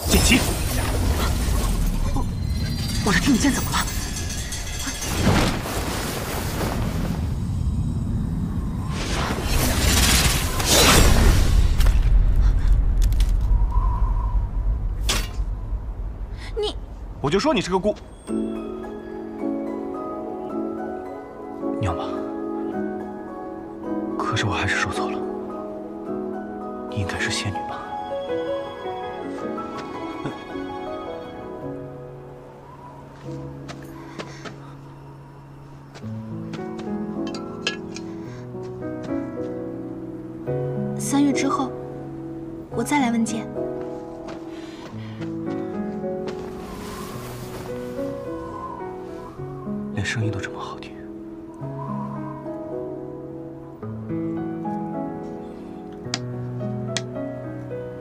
剑七，我是听不见，怎么了？你，我就说你是个娘妈。可是我还是说错了，你应该是仙女吧？3月之后，我再来问剑。连声音都这么好听。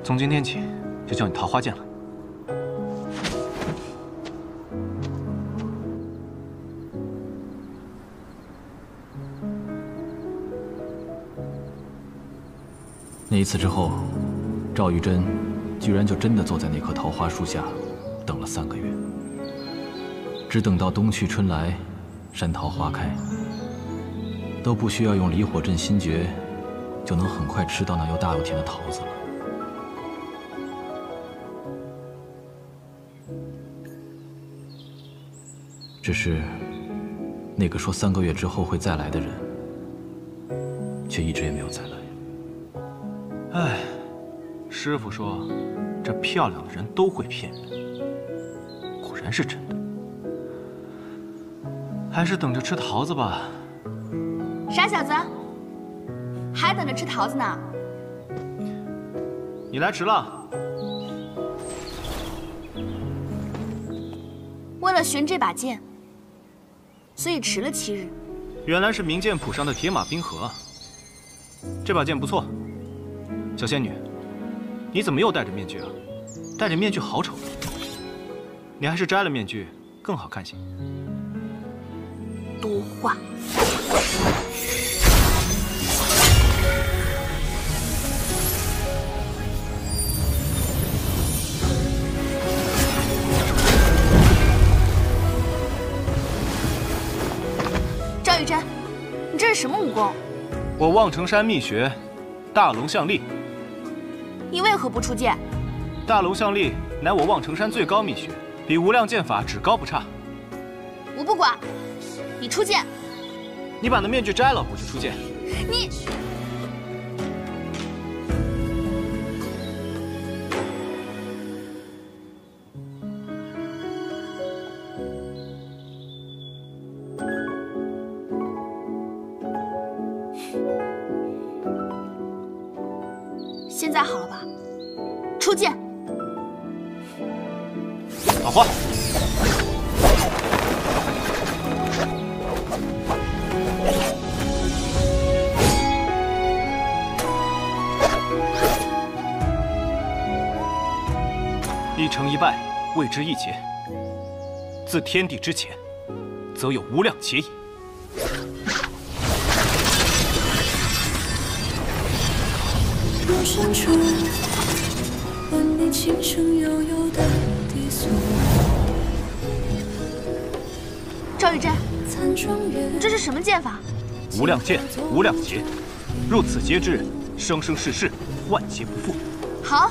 从今天起，就叫你桃花剑了。那一次之后，赵玉珍居然就真的坐在那棵桃花树下，等了3个月，只等到冬去春来，山桃花开，都不需要用离火镇心诀，就能很快吃到那又大又甜的桃子了。只是，那个说3个月之后会再来的人，却一直也没有再来。唉，师傅说，这漂亮的人都会骗人，果然是真的。还是等着吃桃子吧。傻小子，还等着吃桃子呢？你来迟了。为了寻这把剑，所以迟了7日。原来是名剑谱上的铁马冰河。这把剑不错。小仙女，你怎么又戴着面具啊？戴着面具好丑。你还是摘了面具更好看些。多话。赵玉珍，你这是什么武功？我望城山秘学，大龙象力。你为何不出剑？大龙象力乃我望城山最高秘学，比无量剑法只高不差。我不管，你出剑。你把那面具摘了，我就出剑。你。现在好了吧？出剑！桃花，一成一败，谓之一劫。自天地之前，则有无量劫矣。入深处，闻你轻声悠悠的低诉。赵玉珍，你这是什么剑法？无量剑，无量劫，入此劫之人，生生世世，万劫不复。好，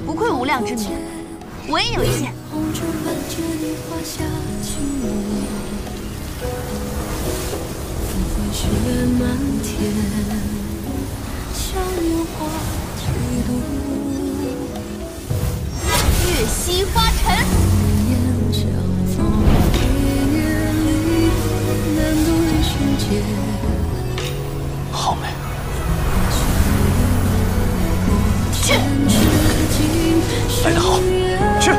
不愧无量之名，我也有一剑。雪漫天，像烟花几度。月溪花尘。念相逢，一夜里难渡一瞬间。好美。去。来得好，去。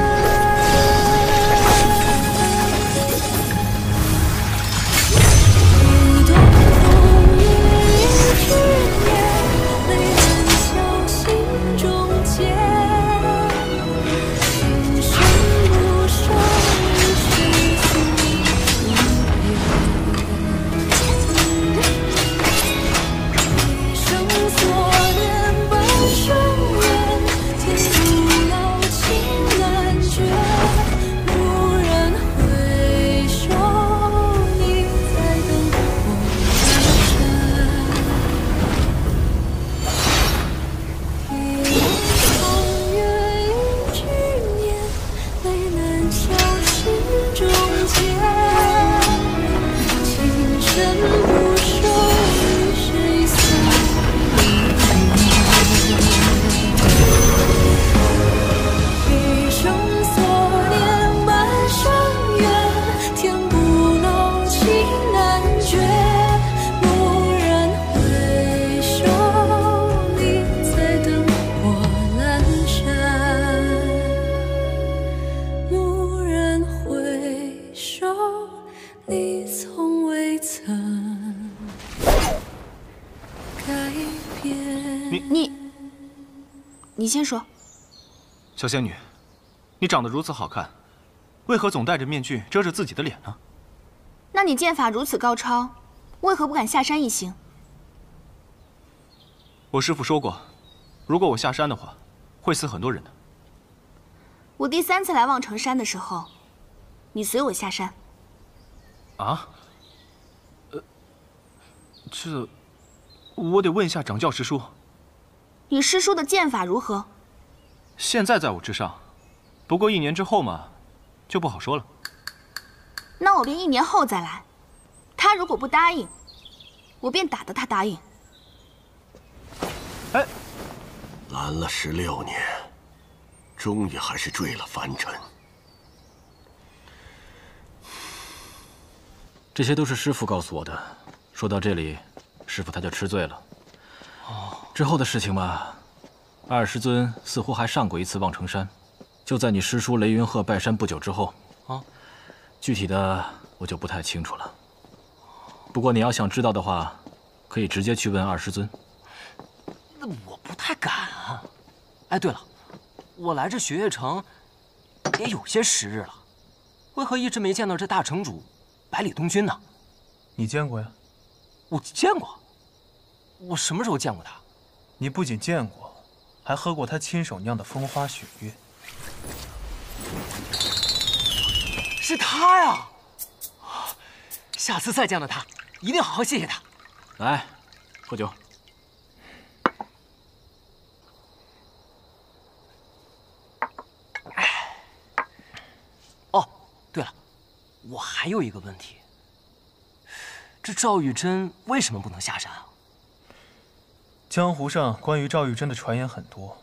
你先说。小仙女，你长得如此好看，为何总戴着面具遮着自己的脸呢？那你剑法如此高超，为何不敢下山一行？我师父说过，如果我下山的话，会死很多人的。我第3次来望城山的时候，你随我下山。啊？这，我得问一下掌教师叔。你师叔的剑法如何？现在在我之上，不过1年之后嘛，就不好说了。那我便1年后再来。他如果不答应，我便打得他答应。哎，拦了16年，终于还是坠了凡尘。这些都是师父告诉我的。说到这里，师父他就吃醉了。之后的事情嘛，二师尊似乎还上过一次望城山，就在你师叔雷云鹤拜山不久之后。具体的我就不太清楚了。不过你要想知道的话，可以直接去问二师尊。那我不太敢啊。哎，对了，我来这雪月城也有些时日了，为何一直没见到这大城主百里东君呢？你见过呀？我见过。我什么时候见过他？你不仅见过，还喝过他亲手酿的风花雪月。是他呀！下次再见到他，一定好好谢谢他。来，喝酒。哦，对了，我还有一个问题，这赵玉珍为什么不能下山啊？江湖上关于赵玉珍的传言很多，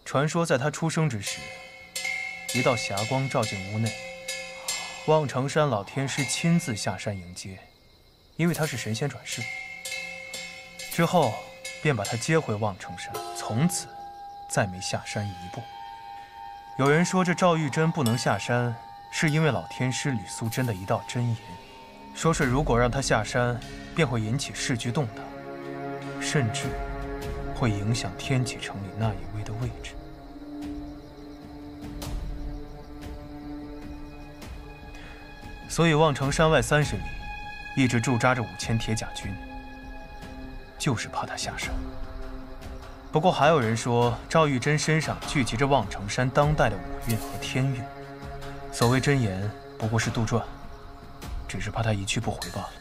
传说在她出生之时，一道霞光照进屋内，望城山老天师亲自下山迎接，因为他是神仙转世。之后便把他接回望城山，从此再没下山一步。有人说这赵玉珍不能下山，是因为老天师吕素贞的一道真言，说是如果让他下山，便会引起市局动荡，甚至会影响天启城里那一位的位置。所以望城山外30里，一直驻扎着5000铁甲军，就是怕他下山。不过还有人说，赵玉珍身上聚集着望城山当代的武运和天运，所谓真言不过是杜撰，只是怕他一去不回罢了。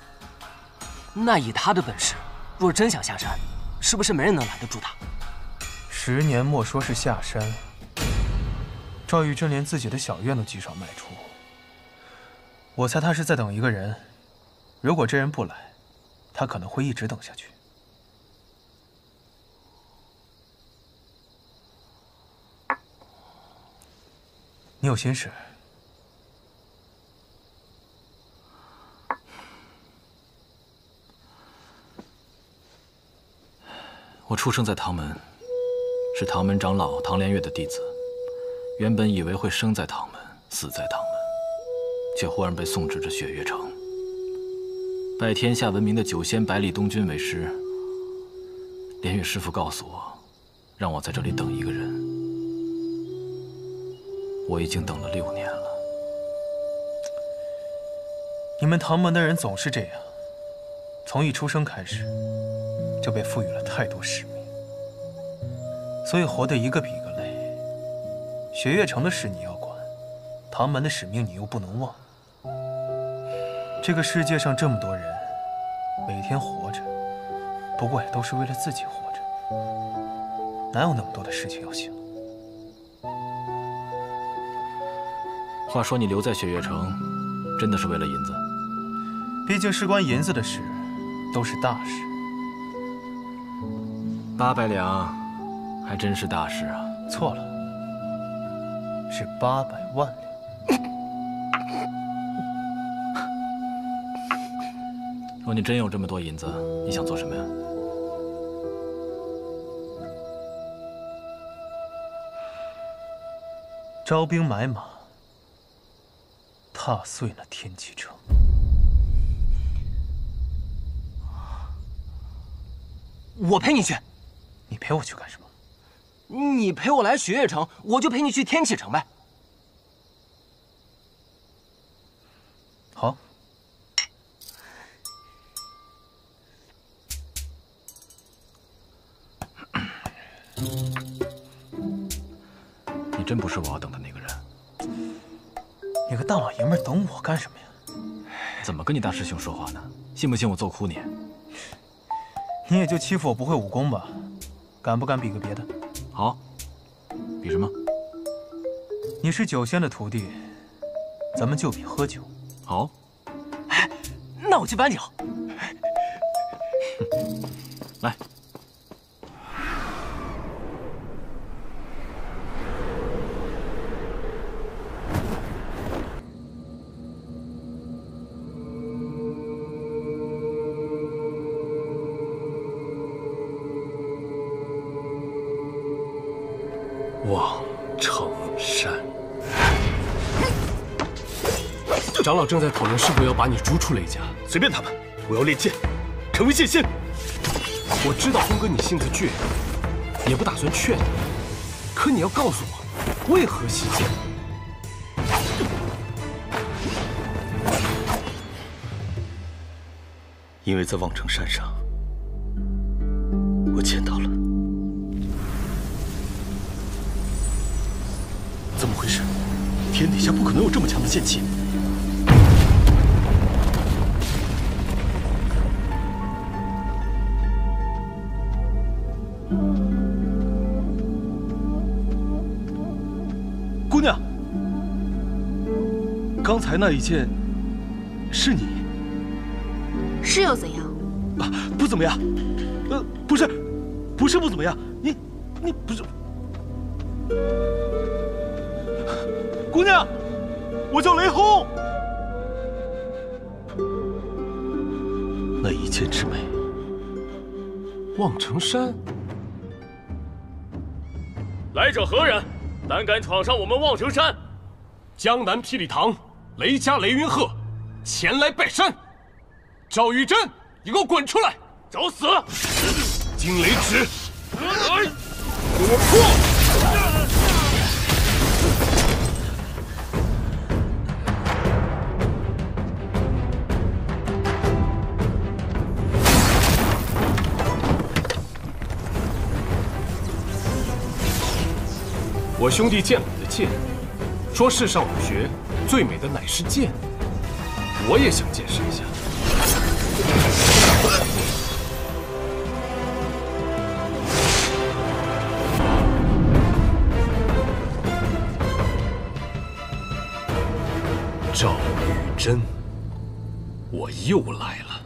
那以他的本事，若真想下山，是不是没人能拦得住他？10年莫说是下山，赵玉珍连自己的小院都极少迈出。我猜他是在等一个人，如果这人不来，他可能会一直等下去。你有心事？我出生在唐门，是唐门长老唐连月的弟子。原本以为会生在唐门，死在唐门，却忽然被送至这雪月城，拜天下闻名的酒仙百里东君为师。连月师傅告诉我，让我在这里等一个人。我已经等了6年了。你们唐门的人总是这样，从一出生开始，就被赋予了太多使命，所以活得一个比一个累。雪月城的事你要管，唐门的使命你又不能忘。这个世界上这么多人，每天活着，不过也都是为了自己活着，哪有那么多的事情要想？话说你留在雪月城，真的是为了银子？毕竟事关银子的事，都是大事。800两，还真是大事啊！错了，是800万两。若你真有这么多银子，你想做什么呀？招兵买马，踏碎那天启城。我陪你去。你陪我去干什么？你陪我来雪月城，我就陪你去天启城呗。好。你真不是我要等的那个人。你个大老爷们儿等我干什么呀？怎么跟你大师兄说话呢？信不信我揍哭你？你也就欺负我不会武功吧？敢不敢比个别的？好，比什么？你是酒仙的徒弟，咱们就比喝酒。好。哎，那我去搬酒。来。望城山，长老正在讨论是否要把你逐出雷家。随便他们，我要练剑，成为剑仙。我知道峰哥你性子倔，也不打算劝你，可你要告诉我，为何西剑？因为在望城山上，我见到了。怎么回事？天底下不可能有这么强的剑气！姑娘，刚才那一剑是你？是又怎样？啊，不怎么样。不是不怎么样。你不是。姑娘，我叫雷轰。那一剑之美，望城山。来者何人？胆敢闯上我们望城山？江南霹雳堂雷家雷云鹤前来拜山。赵玉珍，你给我滚出来！找死！惊雷指，给我破！我兄弟见了你的剑，说世上武学最美的乃是剑，我也想见识一下。赵玉珍，我又来了。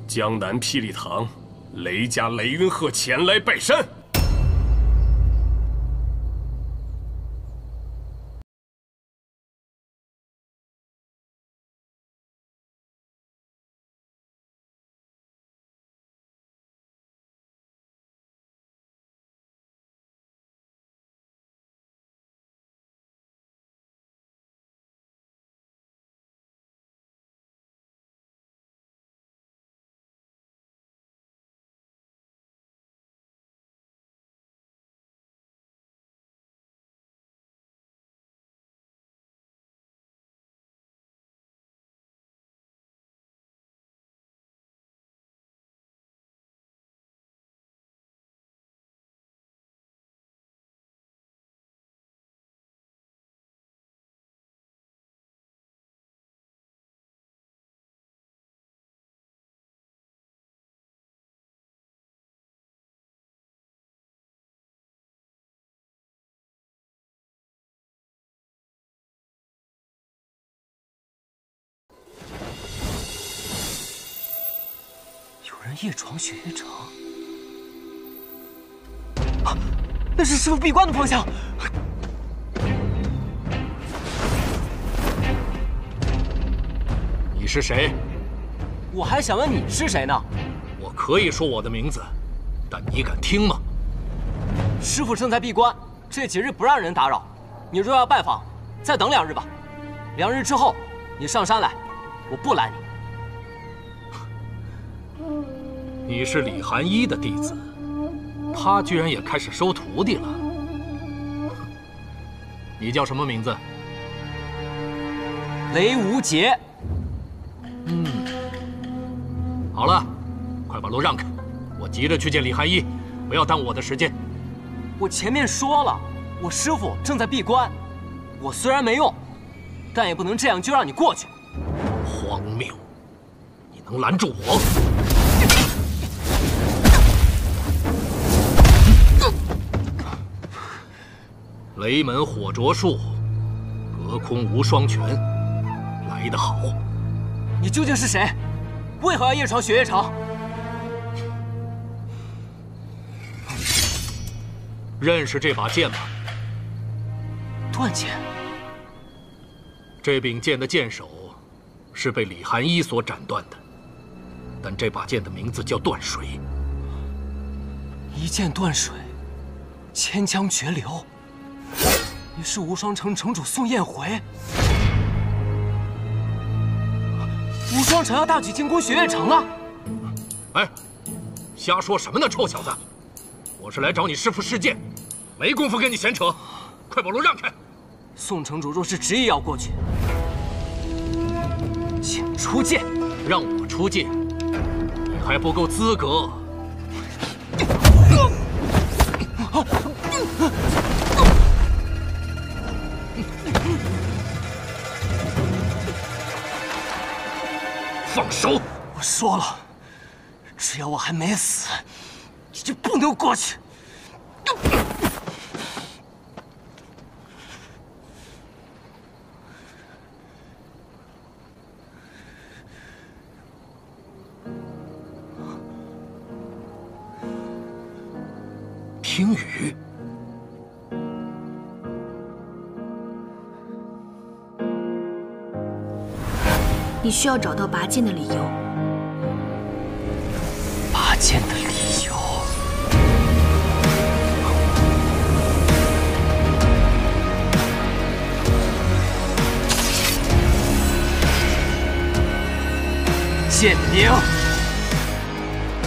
江南霹雳堂，雷家雷云鹤前来拜山。有人夜闯雪月城，啊，那是师傅闭关的方向。你是谁？我还想问你是谁呢。我可以说我的名字，但你敢听吗？师傅正在闭关，这几日不让人打扰。你若要拜访，再等2日吧。2日之后，你上山来，我不拦你。你是李寒一的弟子，他居然也开始收徒弟了。你叫什么名字？雷无节。好了，快把路让开，我急着去见李寒一，不要耽误我的时间。我前面说了，我师父正在闭关，我虽然没用，但也不能这样就让你过去。荒谬！你能拦住我？雷门火灼术，隔空无双拳，来得好。你究竟是谁？为何要夜闯雪月城？认识这把剑吗？断剑。这柄剑的剑首是被李寒一所斩断的，但这把剑的名字叫断水。一剑断水，千江绝流。你是无双城城主宋彦回。无双城要大举进攻雪月城了！哎，瞎说什么呢，臭小子！我是来找你师父试剑，没工夫跟你闲扯，快把路让开！宋城主若是执意要过去，请出剑。让我出剑，你还不够资格。放手！我说了，只要我还没死，你就不能过去。听雨。你需要找到拔剑的理由。拔剑的理由。剑名。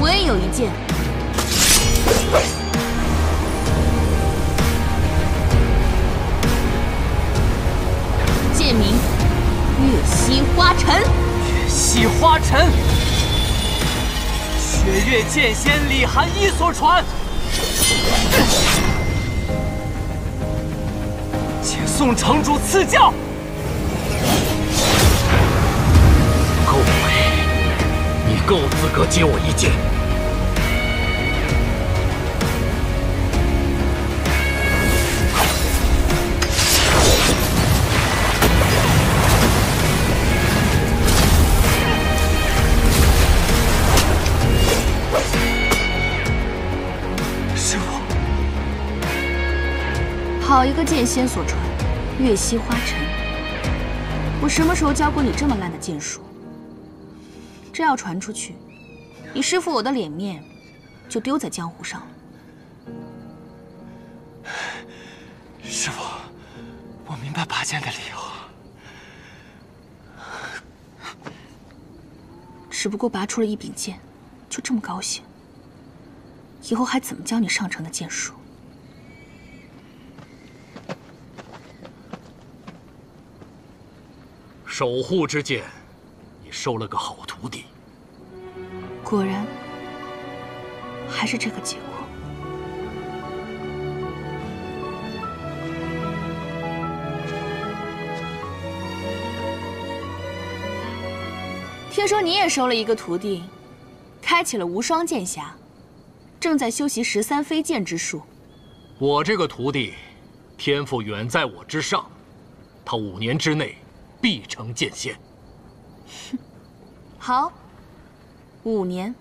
我也有一剑。剑名。月溪花尘，月溪花尘，雪月剑仙李寒一所传。请宋城主赐教。够美，你够资格接我一剑。好一个剑仙所传，月溪花尘。我什么时候教过你这么烂的剑术？这要传出去，你师父我的脸面就丢在江湖上了。师父，我明白拔剑的理由，只不过拔出了一柄剑，就这么高兴？以后还怎么教你上乘的剑术？守护之剑，你收了个好徒弟。果然，还是这个结果。听说你也收了一个徒弟，开启了无双剑匣，正在修习13飞剑之术。我这个徒弟，天赋远在我之上，他5年之内必成剑仙。好，5年。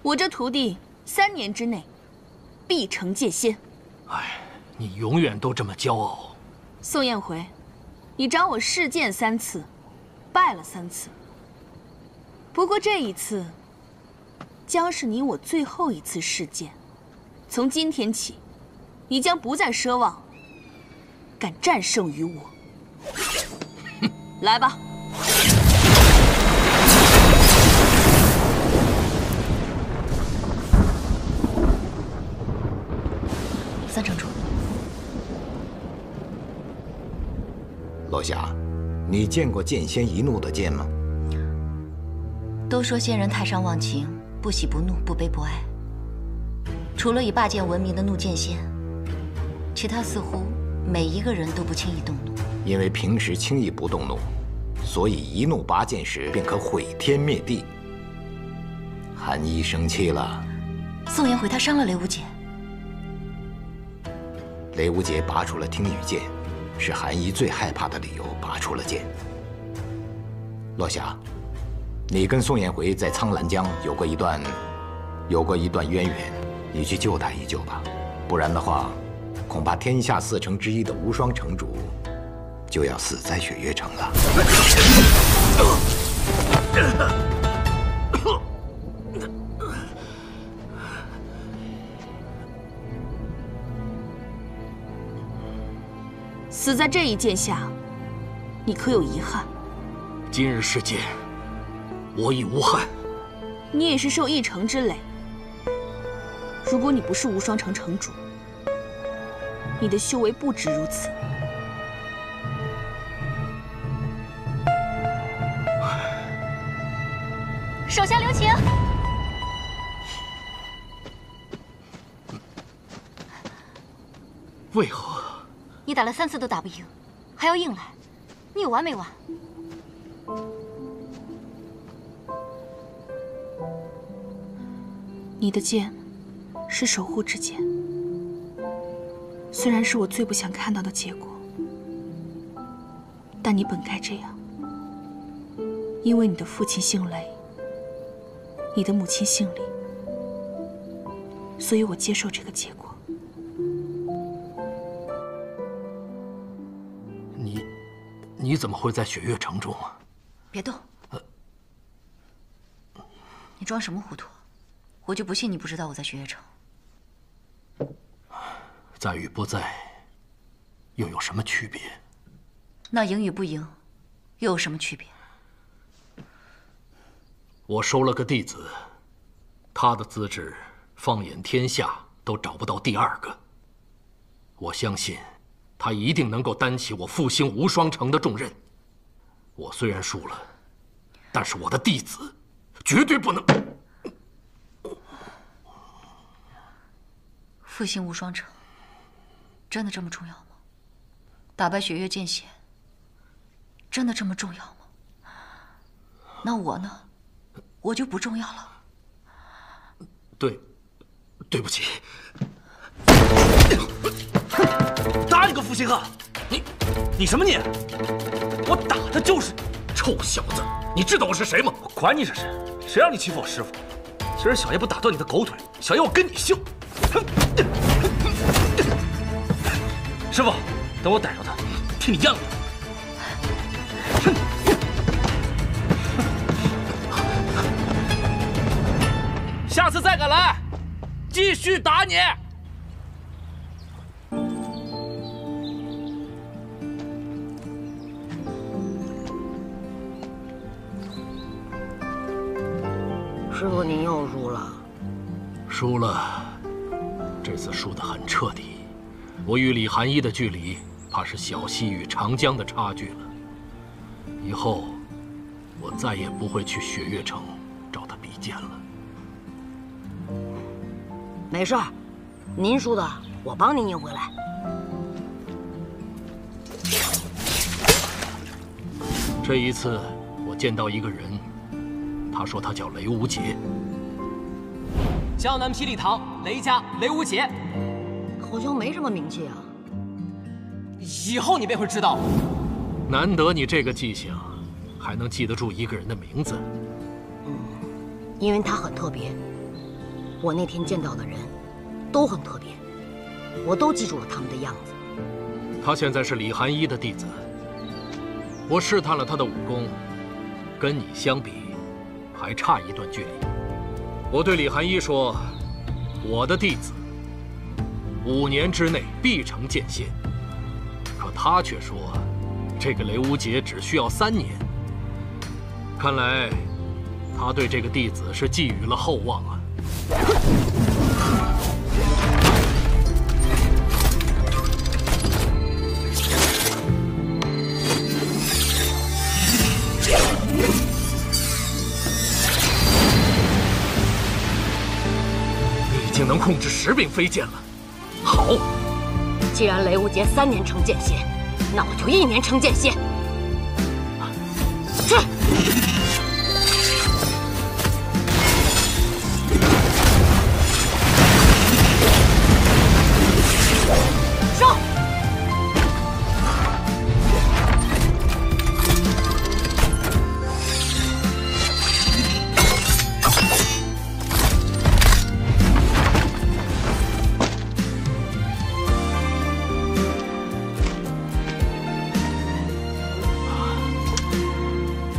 我这徒弟3年之内必成剑仙。哎，你永远都这么骄傲。宋彦回，你找我试剑3次，败了3次。不过这一次，将是你我最后一次试剑。从今天起，你将不再奢望敢战胜于我。来吧。三城主。落霞，你见过剑仙一怒的剑吗？都说仙人太上忘情，不喜不怒，不悲不哀。除了以霸剑闻名的怒剑仙，其他似乎每一个人都不轻易动怒。因为平时轻易不动怒，所以一怒拔剑时便可毁天灭地。韩一生气了。宋颜回他伤了雷无节。雷无节拔出了听雨剑，是韩一最害怕的理由，拔出了剑。落霞，你跟宋颜回在苍兰江有过一段渊源，你去救他一救吧，不然的话，恐怕天下4城之一的无双城主就要死在雪月城了。死在这一剑下，你可有遗憾？今日事件，我已无憾。你也是受一城之累。如果你不是无双城城主，你的修为不止如此。手下留情。为何？你打了3次都打不赢，还要硬来，你有完没完？你的剑是守护之剑，虽然是我最不想看到的结果，但你本该这样，因为你的父亲姓雷，你的母亲姓李，所以我接受这个结果。你怎么会在雪月城中啊？别动！你装什么糊涂？我就不信你不知道我在雪月城。在与不在，又有什么区别？那赢与不赢，又有什么区别？我收了个弟子，他的资质放眼天下都找不到第2个。我相信。他一定能够担起我复兴无双城的重任。我虽然输了，但是我的弟子绝对不能。复兴无双城，真的这么重要吗？打败雪月剑仙，真的这么重要吗？那我呢？我就不重要了。对不起。打你个负心汉！你什么你？我打的就是你！臭小子，你知道我是谁吗？我管你是谁，谁让你欺负我师傅？今儿小爷不打断你的狗腿，小爷我跟你姓！师傅，等我逮着他，替你样样。下次再敢来，继续打你！师傅，您又输了。输了，这次输得很彻底。我与李寒一的距离，怕是小溪与长江的差距了。以后，我再也不会去雪月城找他比剑了。没事儿，您输的，我帮您赢回来。这一次，我见到一个人。他说他叫雷无节，江南霹雳堂雷家雷无节，好像没什么名气啊。以后你便会知道。难得你这个记性，还能记得住一个人的名字。因为他很特别。我那天见到的人，都很特别，我都记住了他们的样子。他现在是李寒一的弟子，我试探了他的武功，跟你相比。还差一段距离。我对李寒一说：“我的弟子5年之内必成剑仙。”可他却说：“这个雷无节只需要3年。”看来他对这个弟子是寄予了厚望啊。经能控制10柄飞剑了。好，既然雷无节3年成剑仙，那我就1年成剑仙。去。上。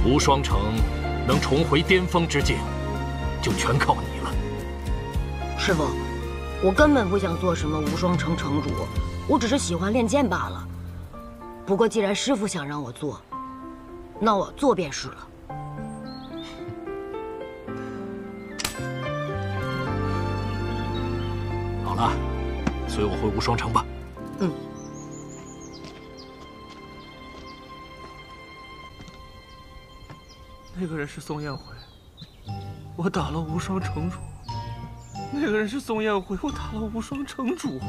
无双城能重回巅峰之境，就全靠你了。师傅，我根本不想做什么无双城城主，我只是喜欢练剑罢了。不过既然师傅想让我做，那我做便是了。好了，随我回无双城吧。嗯。那个人是宋彦回，我打了无双城主。那个人是宋彦回，我打了无双城主。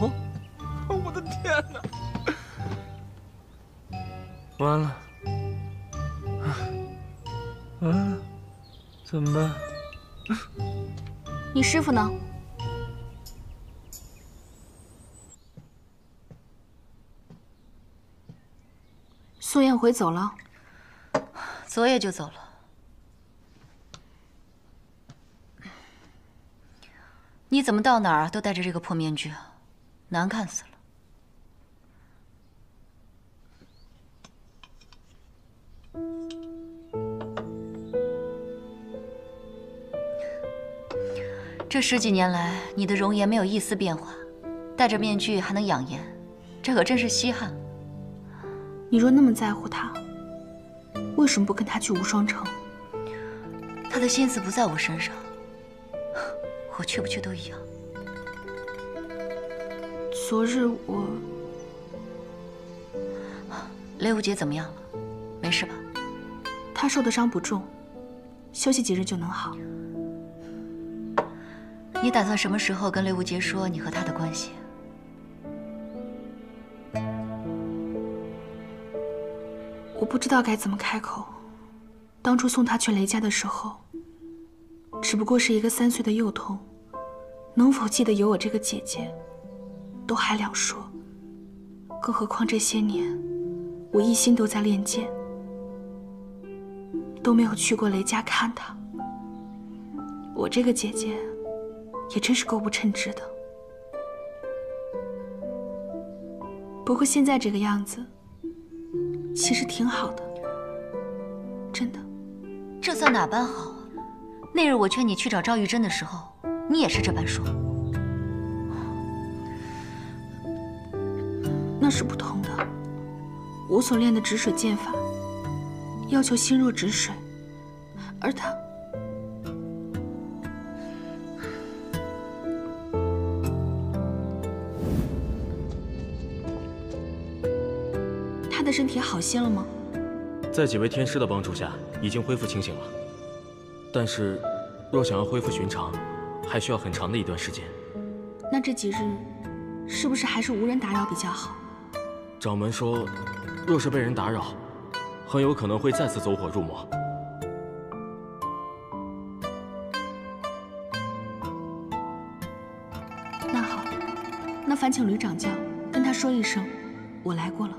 我的天哪！完了，完了，怎么办？你师傅呢？宋彦回走了，昨夜就走了。你怎么到哪儿都戴着这个破面具啊？难看死了。这10几年来，你的容颜没有一丝变化，戴着面具还能养颜，这可真是稀罕。你若那么在乎他，为什么不跟他去无双城？他的心思不在我身上。我去不去都一样。昨日我……雷无节怎么样了？没事吧？他受的伤不重，休息几日就能好。你打算什么时候跟雷无节说你和他的关系？我不知道该怎么开口。当初送他去雷家的时候，只不过是一个3岁的幼童。能否记得有我这个姐姐，都还两说。更何况这些年，我一心都在练剑，都没有去过雷家看她。我这个姐姐，也真是够不称职的。不过现在这个样子，其实挺好的，真的。这算哪般好啊？那日我劝你去找赵玉珍的时候，你也是这般说。那是不同的。我所练的止水剑法，要求心若止水，而他……他的身体好些了吗？在几位天师的帮助下，已经恢复清醒了。但是，若想要恢复寻常，还需要很长的一段时间。那这几日，是不是还是无人打扰比较好？掌门说，若是被人打扰，很有可能会再次走火入魔。那好，那烦请吕掌教跟他说一声，我来过了。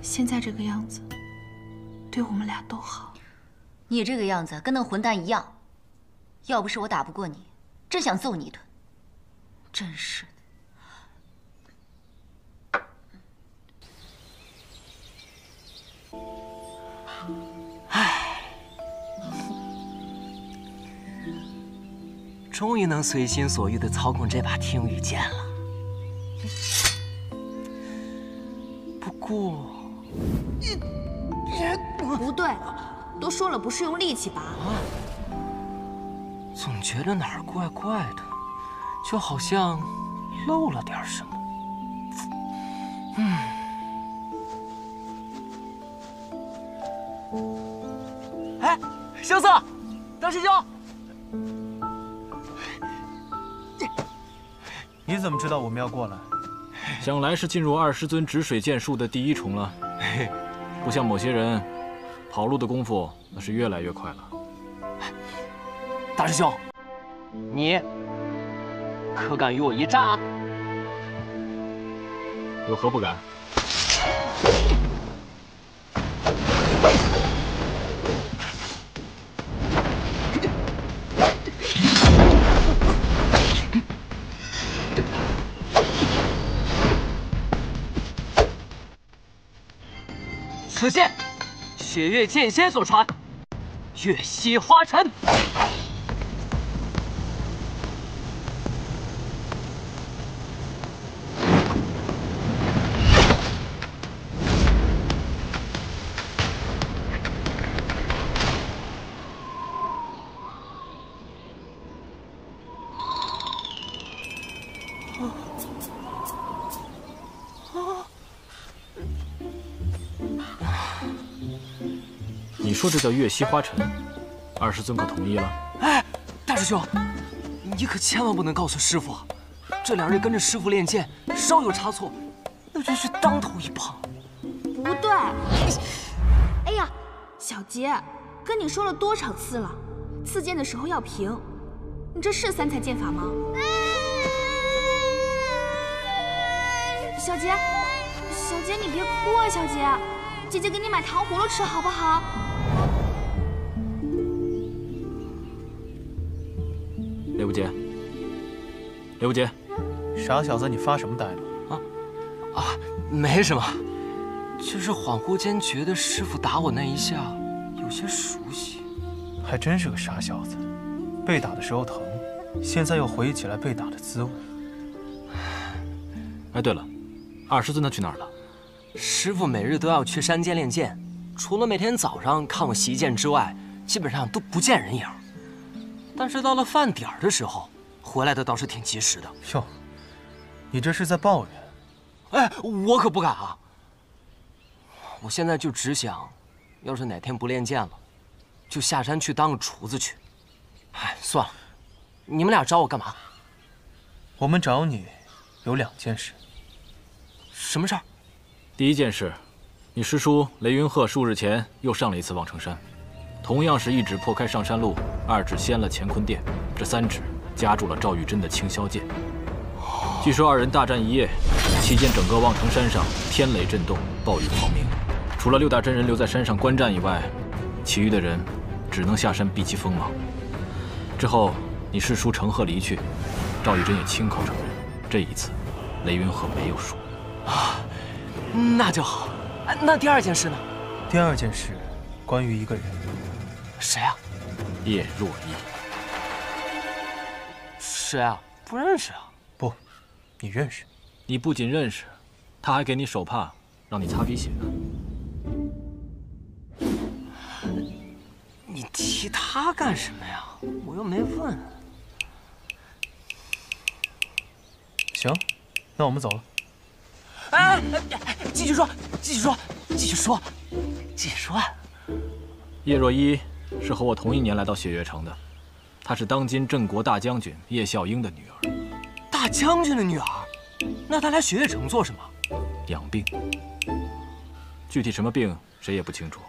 现在这个样子，对我们俩都好。你这个样子跟那混蛋一样，要不是我打不过你，真想揍你一顿。真是的。唉，终于能随心所欲地操控这把听雨剑了。不过，不对。都说了不是用力气拔，总觉得哪儿怪怪的，就好像漏了点什么。萧瑟，大师兄。你怎么知道我们要过来？想来是进入二师尊止水剑术的第一重了。不像某些人，跑路的功夫那是越来越快了。大师兄，你可敢与我一战？有何不敢？此剑，雪月剑仙所传，月溪花尘。你说这叫月溪花尘，二师尊可同意了？哎，大师兄，你可千万不能告诉师傅，这两日跟着师傅练剑，稍有差错，那真是当头一棒。不对，哎呀，小杰，跟你说了多少次了，刺剑的时候要平，你这是三才剑法吗？小杰，小杰，你别哭啊，小杰，姐姐给你买糖葫芦吃好不好？刘不杰，刘不杰，傻小子，你发什么呆了？没什么，就是恍惚间觉得师傅打我那一下有些熟悉。还真是个傻小子，被打的时候疼，现在又回忆起来被打的滋味。哎，对了，二师尊他去哪儿了？师傅每日都要去山间练剑，除了每天早上看我习剑之外，基本上都不见人影。但是到了饭点儿的时候，回来的倒是挺及时的。哟，你这是在抱怨？哎，我可不敢啊！我现在就只想，要是哪天不练剑了，就下山去当个厨子去。哎，算了，你们俩找我干嘛？我们找你有2件事。什么事儿？第一件事，你师叔雷云鹤数日前又上了一次望城山，同样是1指破开上山路，2指掀了乾坤殿，这3指夹住了赵玉珍的青霄剑。据说2人大战1夜，期间整个望城山上天雷震动，暴雨狂鸣。除了6大真人留在山上观战以外，其余的人只能下山避其锋芒。之后，你师叔乘鹤离去，赵玉珍也亲口承认，这一次雷云鹤没有输。啊，那就好。那第2件事呢？第2件事，关于一个人。谁啊？叶若依。谁啊？不认识啊。不，你认识。你不仅认识，他还给你手帕，让你擦鼻血呢。你提他干什么呀？我又没问。行，那我们走了。哎，继续说，继续说，继续说，继续说。叶若依是和我同一年来到雪月城的，她是当今镇国大将军叶孝英的女儿。大将军的女儿？那她来雪月城做什么？养病。具体什么病谁也不清楚。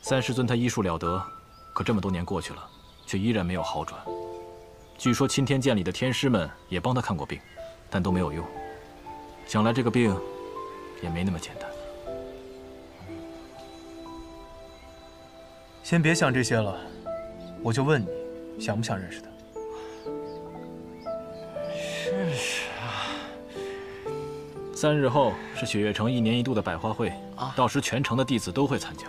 3师尊他医术了得，可这么多年过去了，却依然没有好转。据说钦天监里的天师们也帮他看过病，但都没有用。想来这个病也没那么简单。先别想这些了，我就问你，想不想认识他？认识啊。 3日后是雪月城1年1度的百花会，到时全城的弟子都会参加，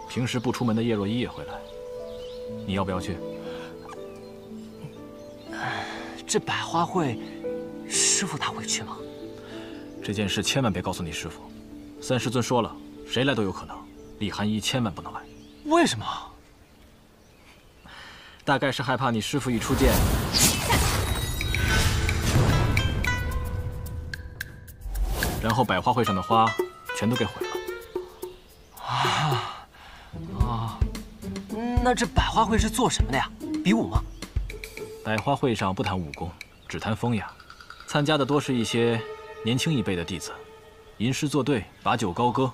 平时不出门的叶若依也会来。你要不要去？这百花会，师傅他会去吗？这件事千万别告诉你师傅。3师尊说了，谁来都有可能，李寒衣千万不能来。为什么？大概是害怕你师傅一出剑。 然后百花会上的花全都给毁了。那这百花会是做什么的呀？比武吗？百花会上不谈武功，只谈风雅。参加的多是一些年轻一辈的弟子，吟诗作对，把酒高歌，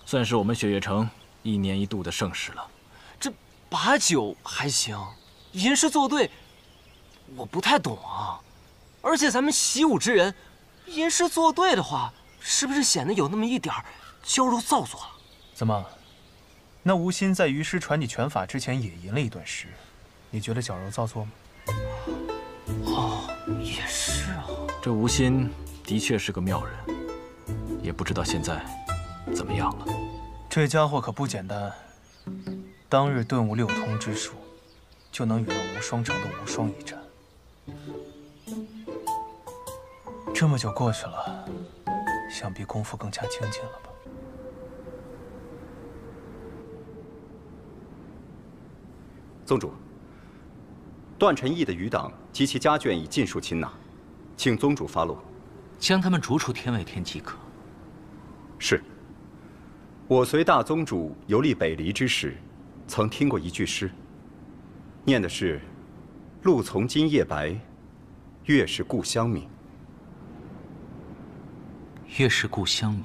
算是我们雪月城1年1度的盛事了。这把酒还行，吟诗作对，我不太懂啊。而且咱们习武之人，吟诗作对的话，是不是显得有那么一点娇柔造作了？怎么？那吴昕在于师传你拳法之前也吟了一段诗，你觉得矫揉造作吗？哦，也是啊。这吴昕的确是个妙人，也不知道现在怎么样了。这家伙可不简单，当日顿悟6通之术，就能与那无双城的无双一战。这么久过去了，想必功夫更加精进了吧？宗主，段晨义的余党及其家眷已尽数擒拿，请宗主发落。将他们逐出天外天即可。是。我随大宗主游历北离之时，曾听过一句诗，念的是“露从今夜白，月是故乡明”。月是故乡明，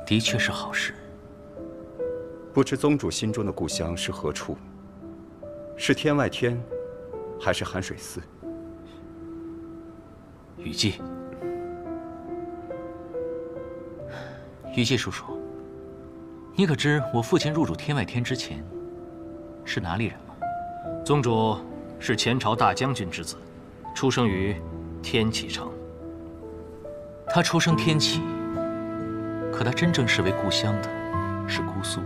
的确是好事。不知宗主心中的故乡是何处？是天外天，还是寒水寺？雨季，雨季叔叔，你可知我父亲入主天外天之前是哪里人吗？宗主是前朝大将军之子，出生于天启城。他出生天启，可他真正视为故乡的是姑苏。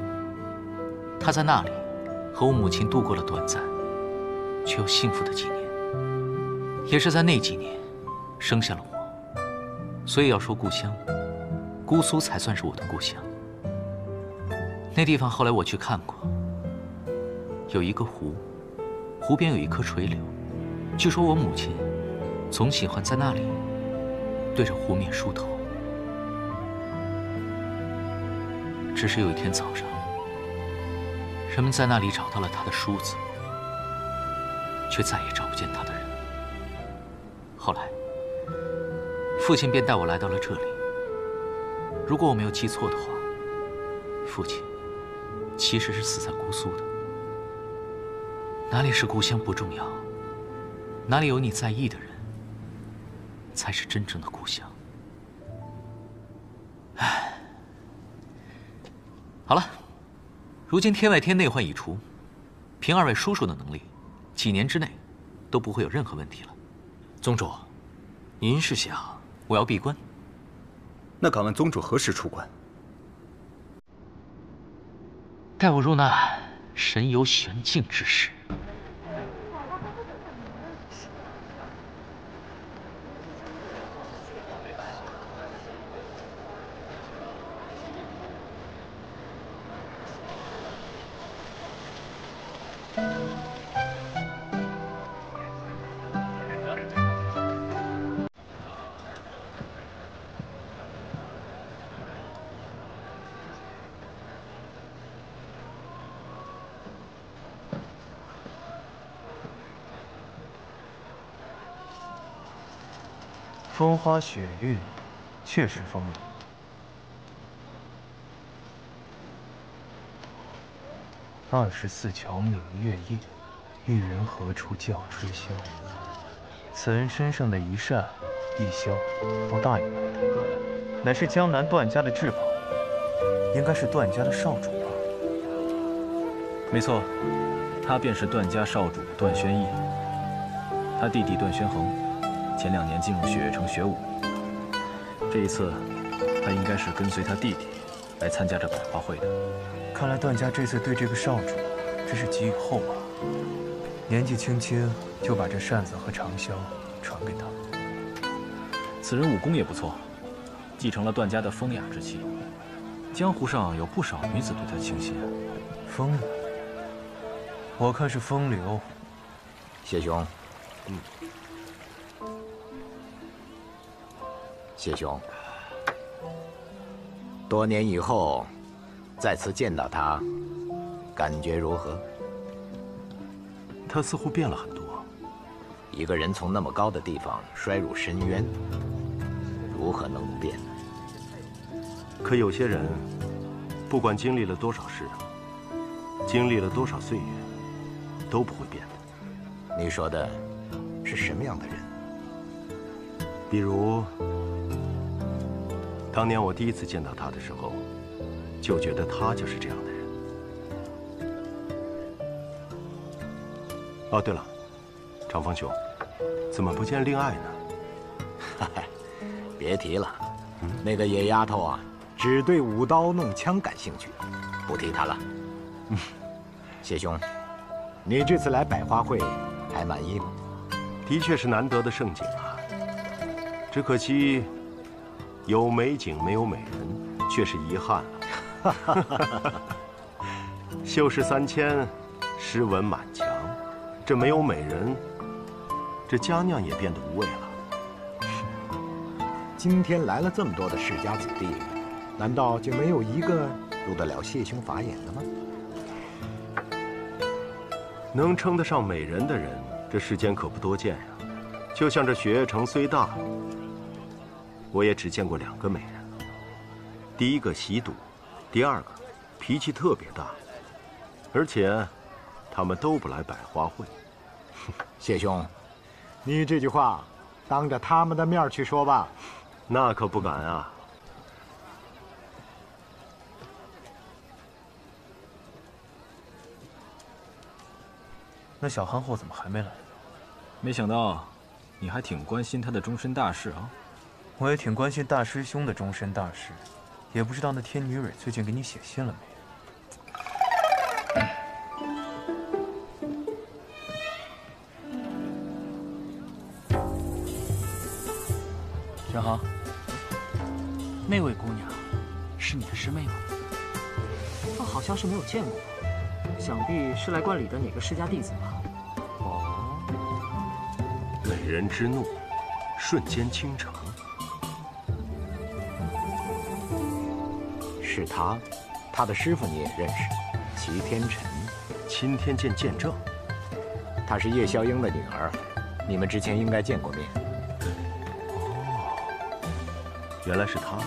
他在那里和我母亲度过了短暂却又幸福的几年，也是在那几年生下了我。所以要说故乡，姑苏才算是我的故乡。那地方后来我去看过，有一个湖，湖边有一棵垂柳，据说我母亲总喜欢在那里对着湖面梳头。只是有一天早上，人们在那里找到了他的梳子，却再也找不见他的人。后来，父亲便带我来到了这里。如果我没有记错的话，父亲其实是死在姑苏的。哪里是故乡不重要，哪里有你在意的人，才是真正的故乡。唉，好了。如今天外天内患已除，凭2位叔叔的能力，几年之内都不会有任何问题了。宗主，您是想我要闭关？那敢问宗主何时出关？待我入那神游玄境之时。风花雪月，确实风流。24桥明月夜，玉人何处教吹箫？此人身上的一扇一箫，都大有来头，乃是江南段家的至宝，应该是段家的少主吧？没错，他便是段家少主段宣义。他弟弟段宣衡，前2年进入雪月城学武。这一次，他应该是跟随他弟弟来参加这百花会的。看来段家这次对这个少主真是寄予厚望，年纪轻轻就把这扇子和长箫传给他。此人武功也不错，继承了段家的风雅之气。江湖上有不少女子对他倾心。风雅，我看是风流。谢兄，谢兄，多年以后，再次见到他，感觉如何？他似乎变了很多。一个人从那么高的地方摔入深渊，如何能不变呢？可有些人，不管经历了多少事，经历了多少岁月，都不会变的。你说的是什么样的人？比如，当年我第一次见到他的时候，就觉得他就是这样的人。哦，对了，长风兄，怎么不见令爱呢？别提了，那个野丫头啊，只对舞刀弄枪感兴趣，不提她了。谢兄，你这次来百花会还满意吗？的确是难得的盛景啊，只可惜有美景没有美人，却是遗憾了。秀士3000，诗文满墙，这没有美人，这佳酿也变得无味了。今天来了这么多的世家子弟，难道就没有一个入得了谢兄法眼的吗？能称得上美人的人，这世间可不多见呀。就像这雪月城虽大，我也只见过2个美人。第一个喜赌，第2个脾气特别大，而且他们都不来百花会。谢兄，你这句话当着他们的面去说吧。那可不敢啊。那小憨后怎么还没来？没想到你还挺关心他的终身大事啊。我也挺关心大师兄的终身大事，也不知道那天女蕊最近给你写信了没？小航，那位姑娘是你的师妹吗？好像是没有见过，想必是来观礼的哪个世家弟子吧。哦，美人之怒，瞬间倾城。是他，他的师傅你也认识，齐天辰，钦天监见证。她是叶萧英的女儿，你们之前应该见过面。原来是他。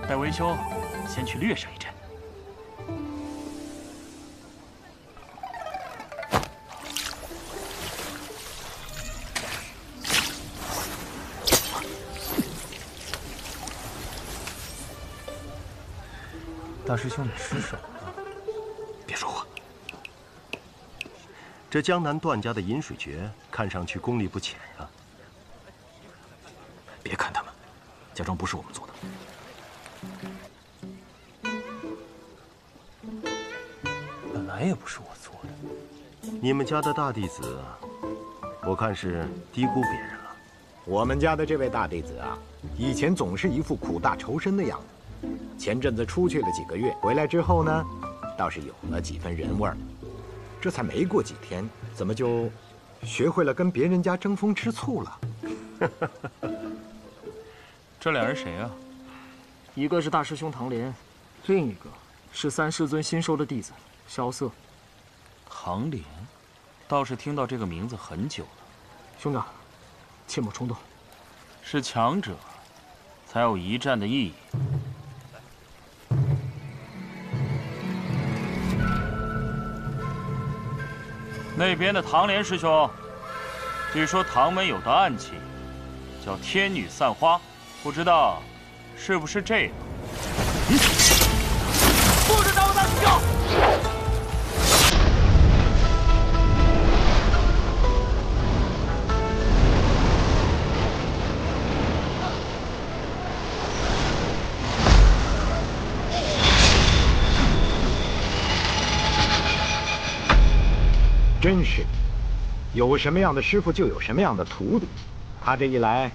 待为兄先去略上一阵。大师兄，你失手了。别说话。这江南段家的饮水诀，看上去功力不浅呀。别看他们，假装不是我们做的。本来也不是我做的。你们家的大弟子，我看是低估别人了。我们家的这位大弟子啊，以前总是一副苦大仇深的样子。前阵子出去了几个月，回来之后呢，倒是有了几分人味儿。这才没过几天，怎么就学会了跟别人家争风吃醋了？这俩人谁啊？一个是大师兄唐莲，另一个是3师尊新收的弟子萧瑟。唐莲，倒是听到这个名字很久了。兄长，切莫冲动。是强者，才有一战的意义。那边的唐莲师兄，据说唐门有道暗器，叫天女散花，不知道是不是这个？不准打我大师兄！真是，有什么样的师傅就有什么样的徒弟。他这一来，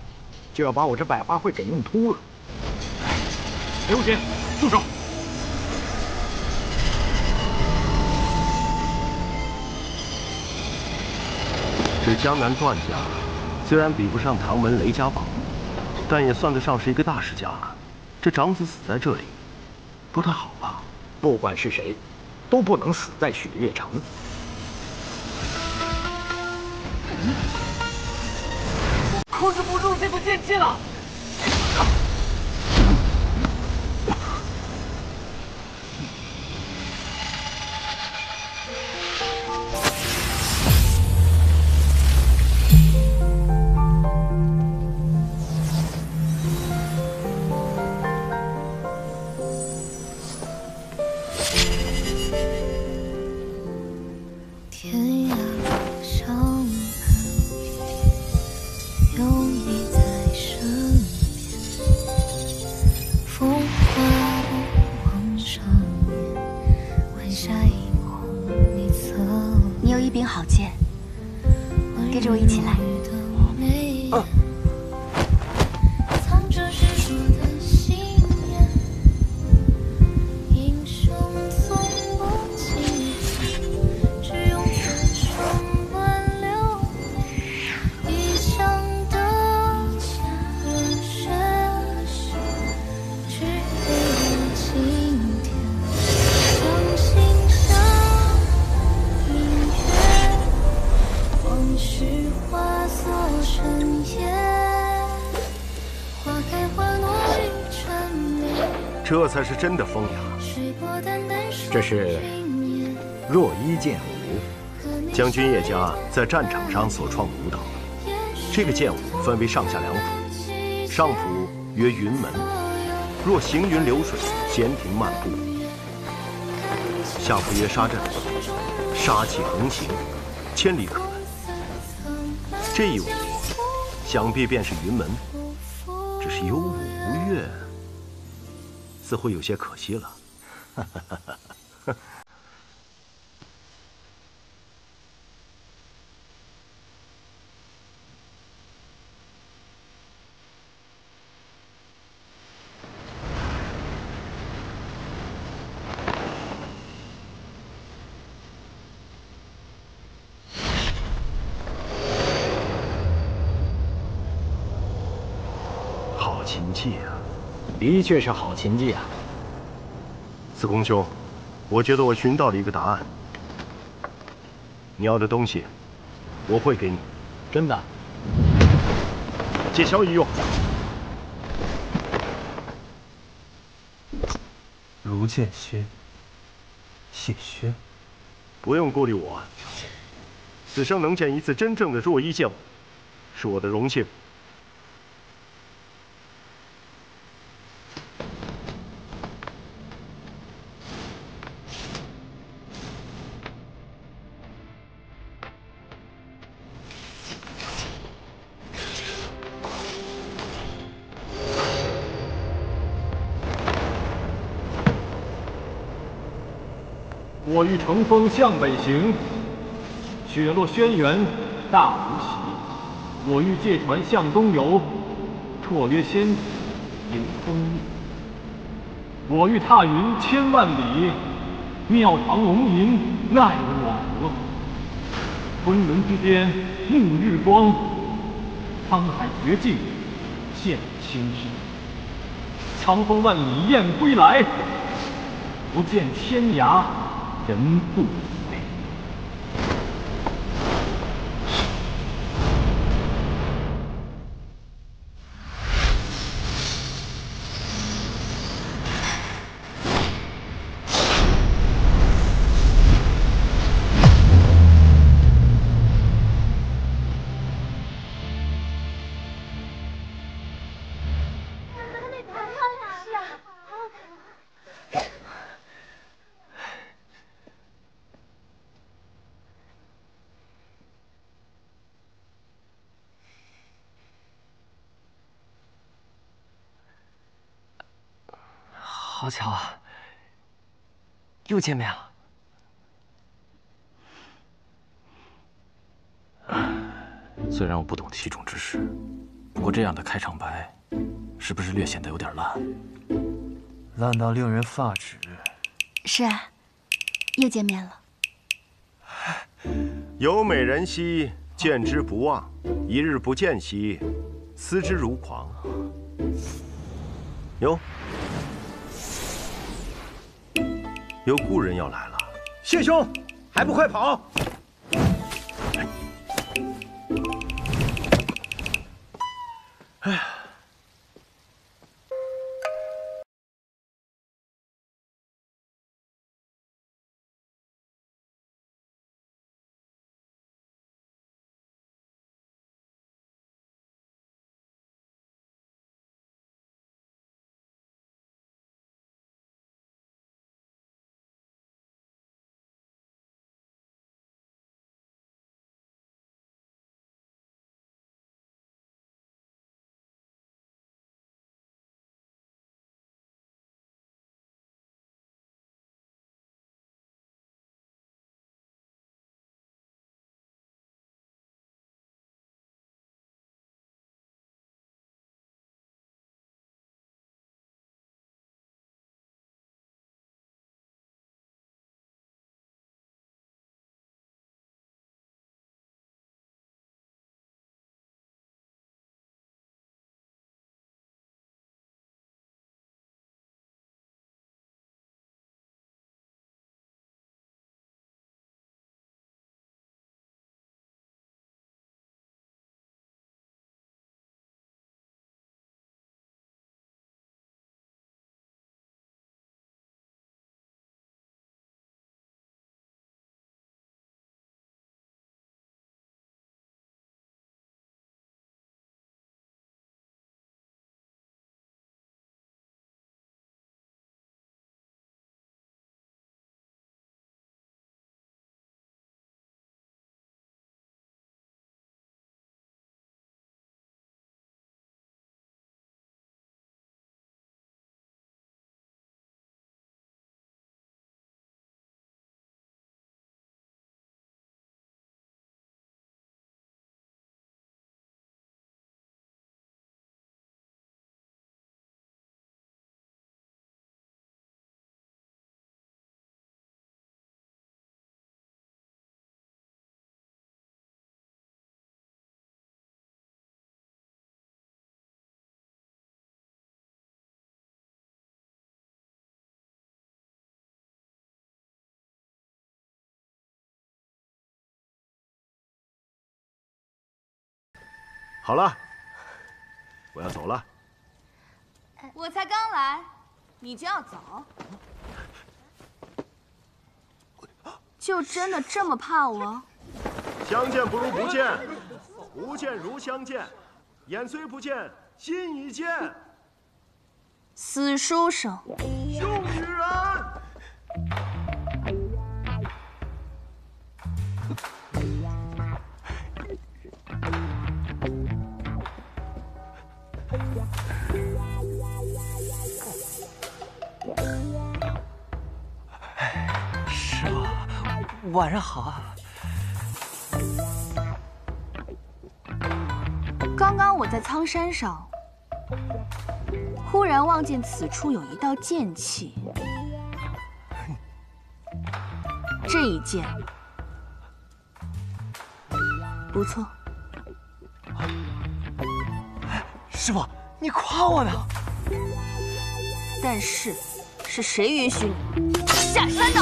就要把我这百花会给弄秃了。刘武杰，住手！这江南段家虽然比不上唐门雷家堡，但也算得上是一个大世家了。这长子死在这里，不太好吧？不管是谁，都不能死在雪月城。控制不住这股剑气了。 这才是真的风雅。这是若衣剑舞，将军叶家在战场上所创舞蹈。这个剑舞分为上下两谱，上谱曰云门，若行云流水，闲庭漫步；下谱曰杀阵，杀气横行，千里可闻。这一舞，想必便是云门，只是有舞无乐。 似乎有些可惜了。好琴技啊！ 的确是好琴技啊！四公兄，我觉得我寻到了一个答案。你要的东西，我会给你。真的？借萧一用。如见薛，谢薛。不用顾虑我，此生能见一次真正的若衣剑舞，是我的荣幸。 我欲乘风向北行，雪落轩辕大无喜。我欲借船向东游，绰约仙子引风逆。我欲踏云千万里，庙堂龙吟奈我何？昆仑之巅沐日光，沧海绝境现青山。长风万里雁归来，不见天涯。 人不归。好巧啊，又见面了。虽然我不懂其中之事，不过这样的开场白，是不是略显得有点烂？烂到令人发指。是啊，又见面了。有美人兮，见之不忘；一日不见兮，思之如狂。哟。有故人要来了。谢兄，还不快跑！哎呀。 好了，我要走了。我才刚来，你就要走？就真的这么怕我？相见不如不见，不见如相见，眼虽不见，心已见。死书生！兄与人。 师傅，晚上好啊！刚刚我在苍山上，忽然望见此处有一道剑气，这一剑不错。师傅，你夸我呢？但是，是谁允许你下山的？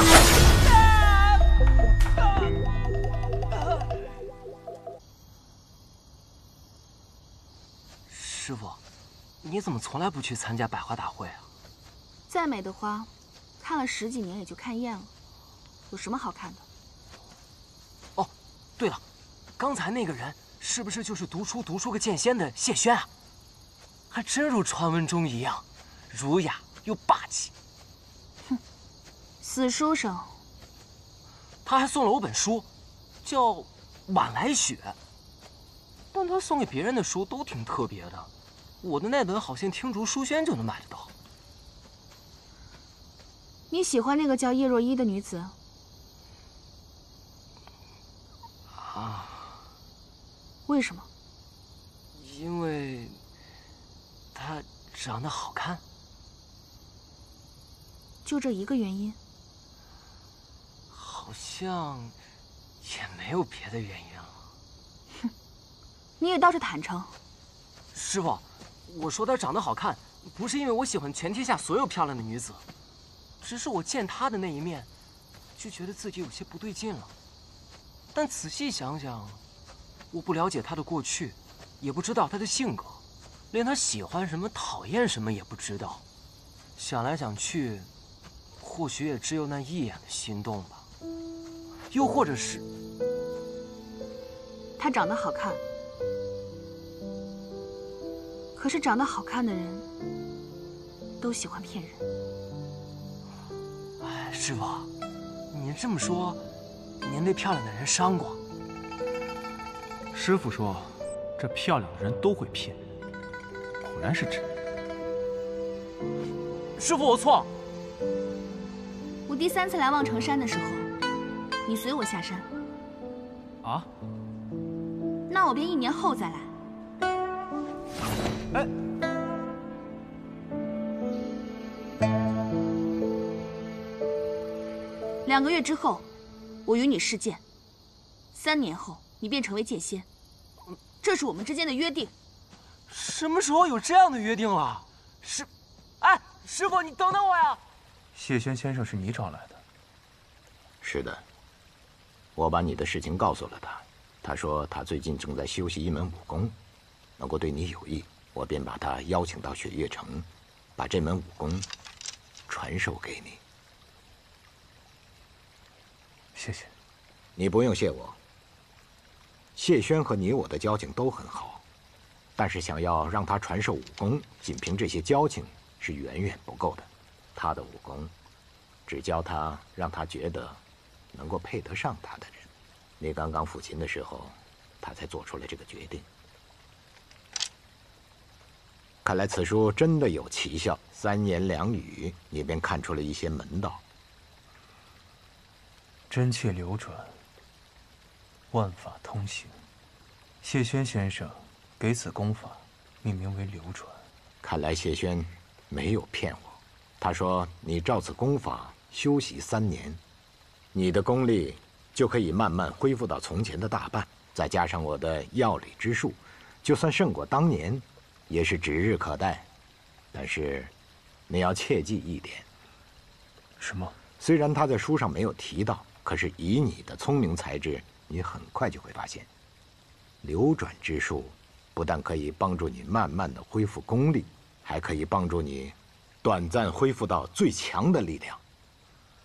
师傅，你怎么从来不去参加百花大会啊？再美的花，看了10几年也就看厌了，有什么好看的？哦，对了，刚才那个人是不是就是读书个剑仙的谢轩啊？还真如传闻中一样，儒雅又霸气。哼，死书生。他还送了我本书，叫《晚来雪》，但他送给别人的书都挺特别的，我的那本好像听竹书轩就能买得到。你喜欢那个叫叶若依的女子？啊？为什么？因为她长得好看。就这一个原因？好像也没有别的原因了。哼，你也倒是坦诚。师傅，我说她长得好看，不是因为我喜欢全天下所有漂亮的女子，只是我见他的那一面，就觉得自己有些不对劲了。但仔细想想，我不了解他的过去，也不知道他的性格，连他喜欢什么、讨厌什么也不知道。想来想去，或许也只有那一眼的心动吧。又或者是，他长得好看，可是长得好看的人都喜欢骗人。哎，师傅，您这么说，您被漂亮的人伤过？师傅说，这漂亮的人都会骗，果然是真的。师傅，我错。我第3次来望城山的时候，你随我下山。啊？那我便1年后再来。哎。 2个月之后，我与你试剑；3年后，你便成为剑仙。这是我们之间的约定。什么时候有这样的约定了？哎，师傅，你等等我呀！谢轩先生是你找来的？是的，我把你的事情告诉了他。他说他最近正在修习一门武功，能够对你有益，我便把他邀请到雪月城，把这门武功传授给你。 谢谢，你不用谢我。谢轩和你我的交情都很好，但是想要让他传授武功，仅凭这些交情是远远不够的。他的武功，只教他让他觉得能够配得上他的人。你刚刚抚琴的时候，他才做出了这个决定。看来此书真的有奇效，3言2语，你便看出了一些门道。 真切流转，万法通行。谢轩先生给此功法命名为流转。看来谢轩没有骗我，他说你照此功法修习3年，你的功力就可以慢慢恢复到从前的大半。再加上我的药理之术，就算胜过当年，也是指日可待。但是，你要切记一点。什么？虽然他在书上没有提到。 可是以你的聪明才智，你很快就会发现，流转之术不但可以帮助你慢慢的恢复功力，还可以帮助你短暂恢复到最强的力量。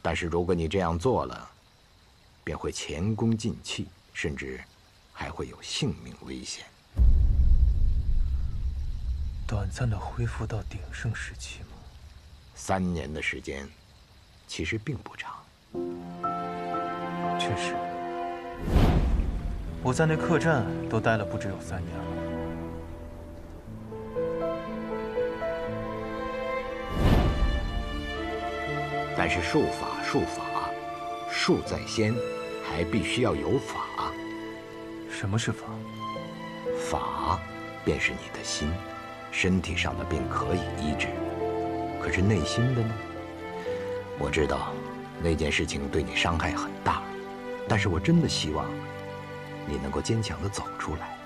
但是如果你这样做了，便会前功尽弃，甚至还会有性命危险。短暂的恢复到鼎盛时期吗？3年的时间，其实并不长。 确实，我在那客栈都待了不只有3年了。但是术法，术在先，还必须要有法。什么是法？法便是你的心，身体上的病可以医治，可是内心的呢？我知道那件事情对你伤害很大。 但是我真的希望你能够坚强地走出来。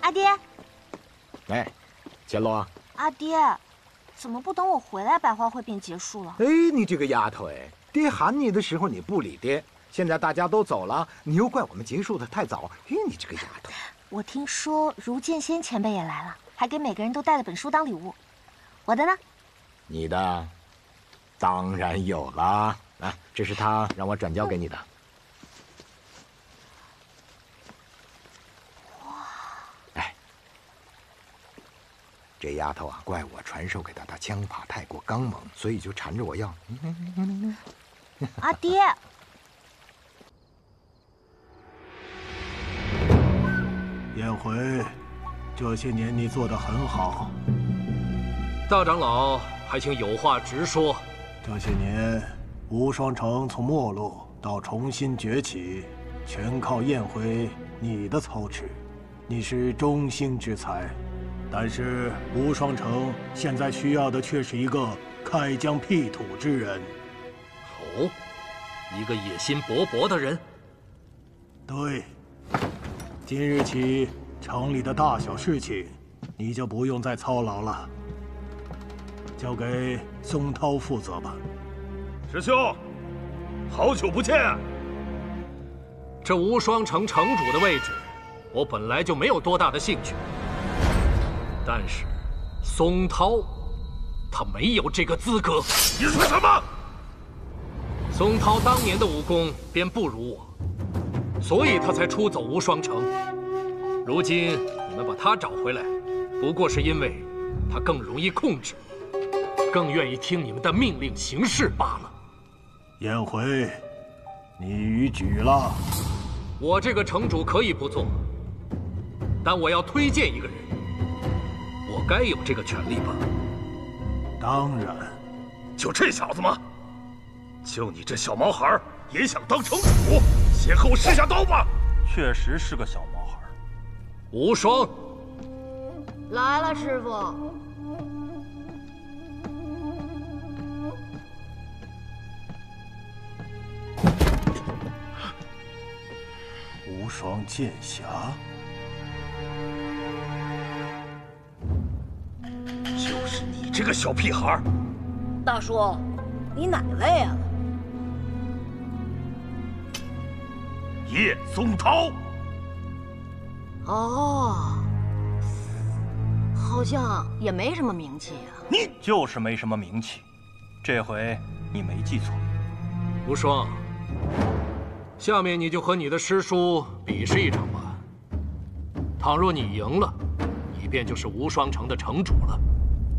阿爹，哎，钱罗。阿爹，怎么不等我回来，百花会便结束了？哎，你这个丫头哎，爹喊你的时候你不理爹，现在大家都走了，你又怪我们结束的太早。哎，你这个丫头。我听说如剑仙前辈也来了，还给每个人都带了本书当礼物。我的呢？你的。 当然有了，啊，这是他让我转交给你的。哇！哎，这丫头啊，怪我传授给她的枪法太过刚猛，所以就缠着我要。阿爹，燕回，这些年你做得很好。大长老，还请有话直说。 这些年，无双城从没落到重新崛起，全靠燕回你的操持。你是中兴之才，但是无双城现在需要的却是一个开疆辟土之人。哦，一个野心勃勃的人。对，今日起，城里的大小事情，你就不用再操劳了。交给宋涛负责吧。师兄，好久不见。这无双城城主的位置，我本来就没有多大的兴趣。但是，松涛，他没有这个资格。你说什么？松涛当年的武功便不如我，所以他才出走无双城。如今你们把他找回来，不过是因为他更容易控制，更愿意听你们的命令行事罢了。颜回，你逾矩了。我这个城主可以不做，但我要推荐一个人，我该有这个权利吧？当然。就这小子吗？就你这小毛孩也想当城主？先和我试下刀吧！确实是个小毛孩。无双，来了，师傅。无双剑侠，就是你这个小屁孩！大叔，你哪位啊？叶宗涛。哦，好像也没什么名气呀。你就是没什么名气，这回你没记错。无双，下面你就和你的师叔比试一场吧。倘若你赢了，你便就是无双城的城主了。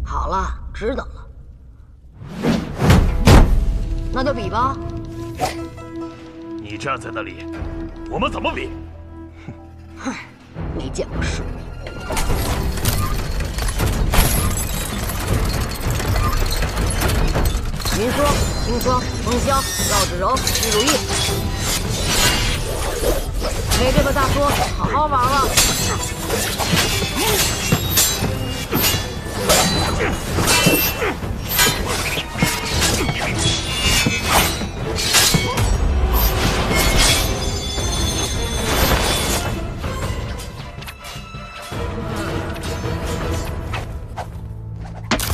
好了，知道了。那就比吧。你站在那里，我们怎么比？哼，没见过世面。云霜、清霜、风香、绕指柔、玉如意，陪这个大叔好好玩玩。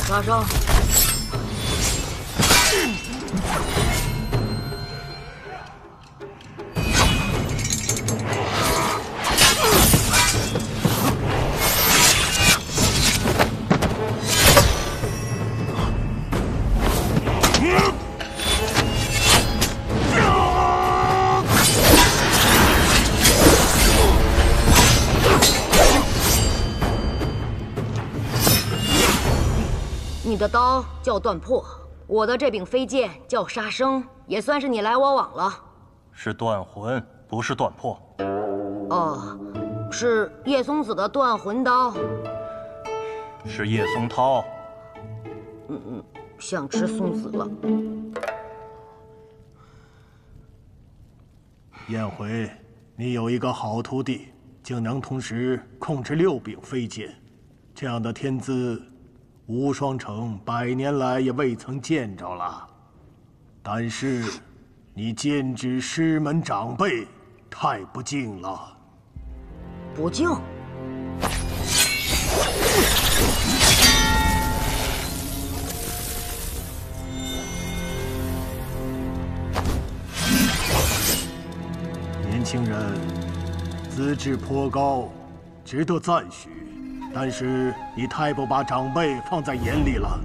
杀生。你的刀叫断破，我的这柄飞剑叫杀生，也算是你来我往了。是断魂，不是断破。哦，是叶松子的断魂刀。是叶松涛。想吃松子了。颜回，你有一个好徒弟，竟能同时控制6柄飞剑，这样的天资，无双城100年来也未曾见着了。但是，你剑指师门长辈，太不敬了。不敬？年轻人，资质颇高，值得赞许。但是你太不把长辈放在眼里了。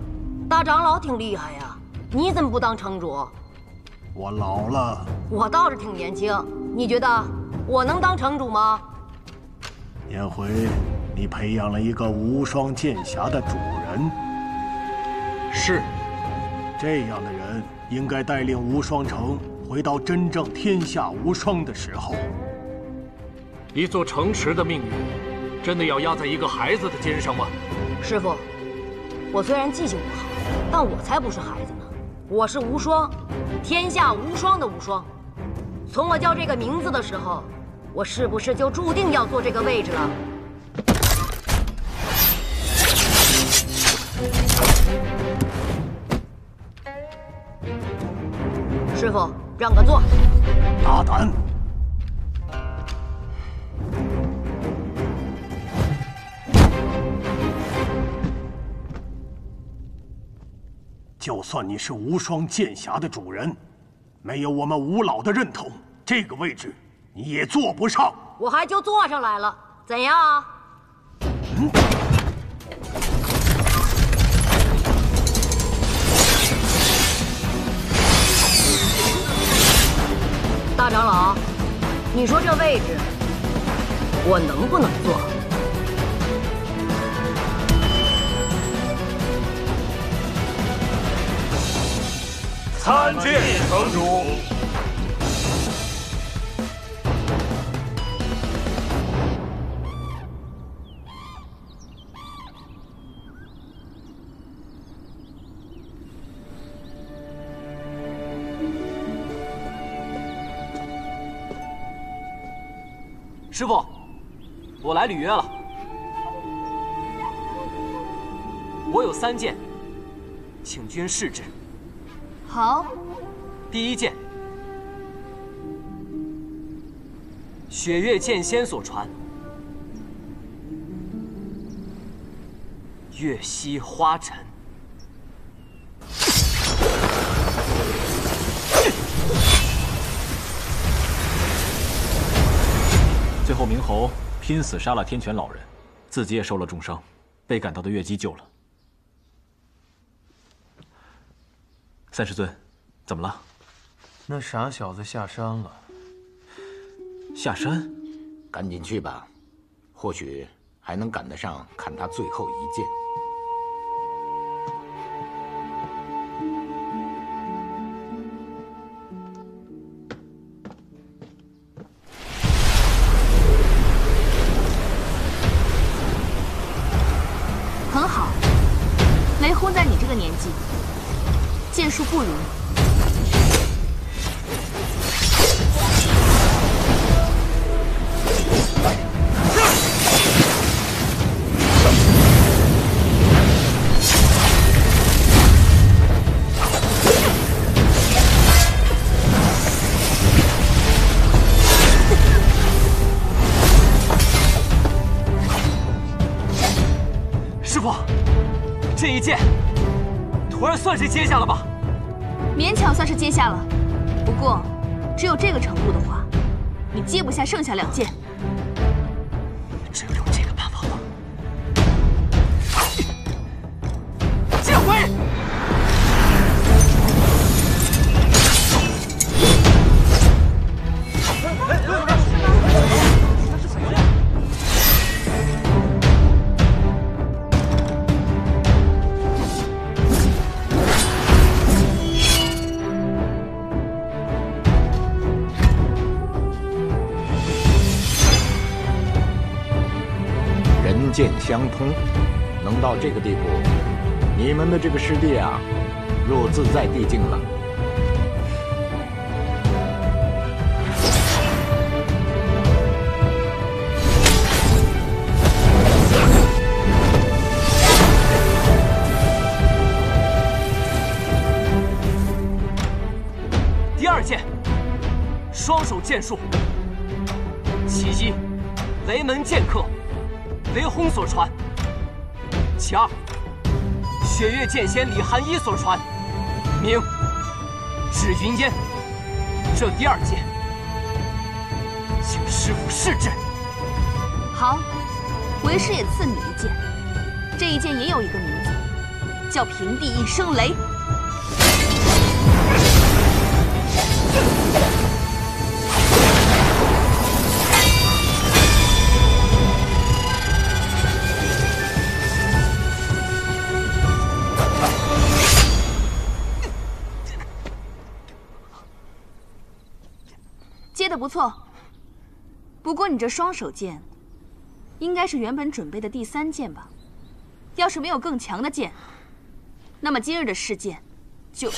大长老挺厉害呀，你怎么不当城主？我老了。我倒是挺年轻，你觉得我能当城主吗？颜回，你培养了一个无双剑侠的主人。是。这样的人应该带领无双城回到真正天下无双的时候。一座城池的命运，真的要压在一个孩子的肩上吗？师傅，我虽然记性不好，但我才不是孩子呢。我是无双，天下无双的无双。从我叫这个名字的时候，我是不是就注定要坐这个位置了？师傅，让个座。大胆！就算你是无双剑匣的主人，没有我们吴老的认同，这个位置你也坐不上。我还就坐上来了，怎样啊？大长老，你说这位置我能不能坐？参见城主。师傅，我来履约了。我有3件，请君试之。好。第1件，雪月剑仙所传，月溪花尘。最后，明侯拼死杀了天泉老人，自己也受了重伤，被赶到的月姬救了。三师尊，怎么了？那傻小子下山了。下山？赶紧去吧，或许还能赶得上看他最后一剑。很好，雷轰在你这个年纪，剑术不如你。师傅，这一剑，徒儿算是接下了吧？勉强算是接下了，不过只有这个程度的话，你接不下剩下2剑。只有用这个办法了。剑回！人剑相通，能到这个地步，你们的这个师弟啊，入自在地境了。第2剑，双手剑术，其一，雷门剑客，雷轰所传；其2，雪月剑仙李寒一所传，名指云烟。这第2剑，请师傅试之。好，为师也赐你一剑，这一剑也有一个名字，叫平地一声雷。接得不错，不过你这双手剑，应该是原本准备的第3剑吧？要是没有更强的剑，那么今日的事件就……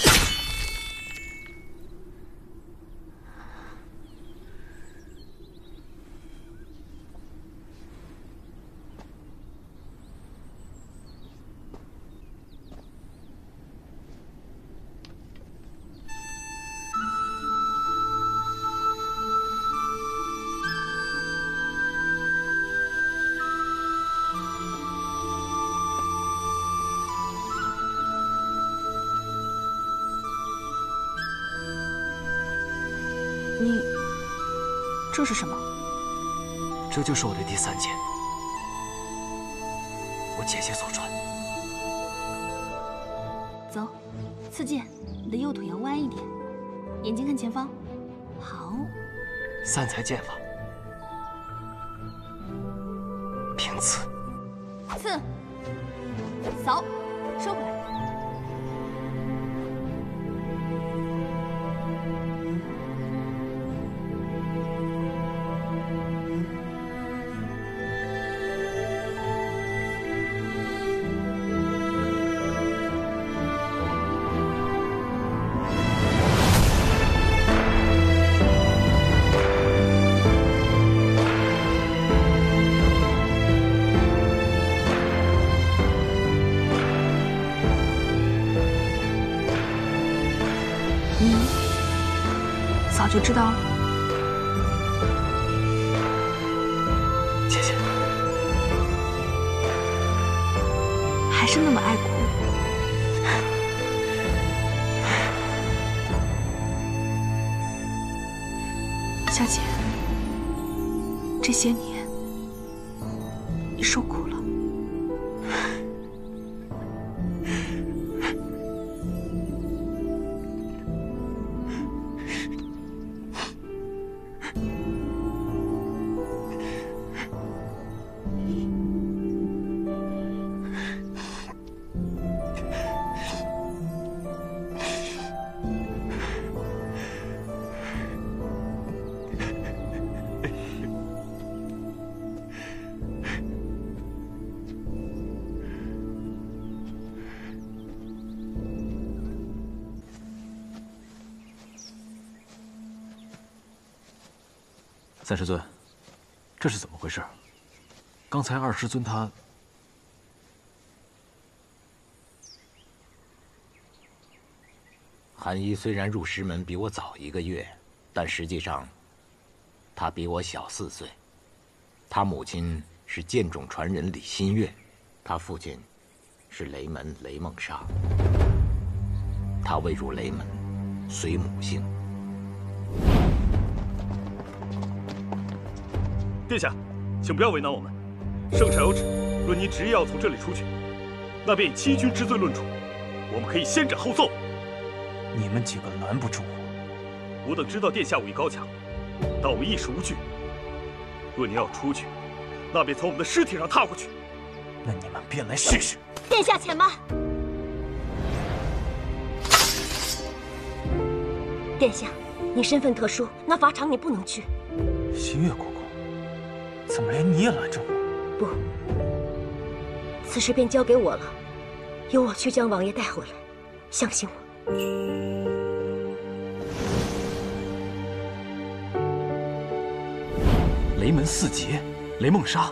你这是什么？这就是我的第3剑，我姐姐所传。走，刺剑，你的右腿要弯一点，眼睛看前方。好。3才剑法，平刺。刺。扫，收回来。早就知道了，姐姐，还是那么爱哭。小姐，这些年你受苦了。3师尊，这是怎么回事？刚才2师尊他……韩一虽然入师门比我早1个月，但实际上，他比我小4岁。他母亲是剑种传人李新月，他父亲是雷门雷梦莎。他未入雷门，随母姓。殿下，请不要为难我们。圣上有旨，论你执意要从这里出去，那便以欺君之罪论处。我们可以先斩后奏。你们几个拦不住我。我等知道殿下武艺高强，但我们一时无惧。若您要出去，那便从我们的尸体上踏过去。那你们便来试试。殿下且慢。殿下，你身份特殊，那法场你不能去。新月姑姑。怎么连你也拦着我？不，此事便交给我了，由我去将王爷带回来。相信我。雷门4杰，雷梦莎。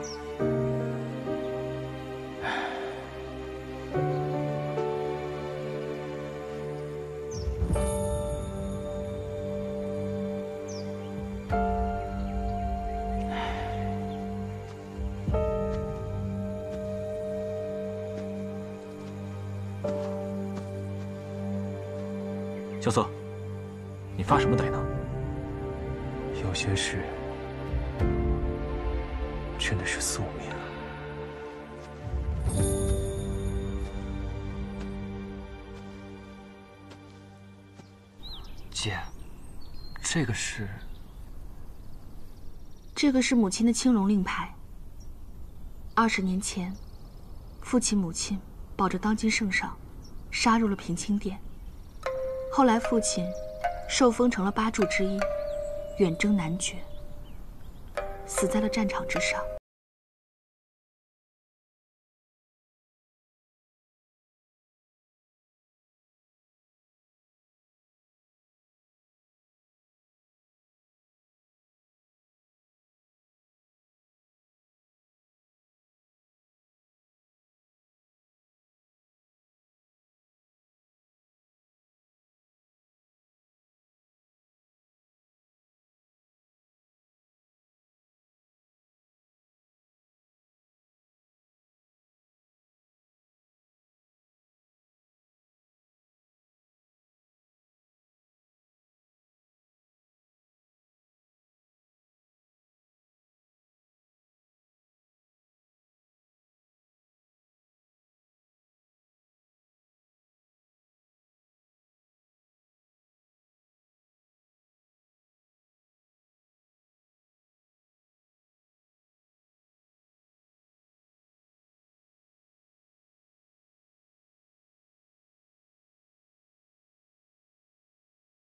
萧瑟，你发什么呆呢？有些事真的是宿命啊。姐，这个是……这个是母亲的青龙令牌。20年前，父亲母亲保着当今圣上，杀入了平清殿。后来父亲受封成了8柱之一，远征南绝，死在了战场之上。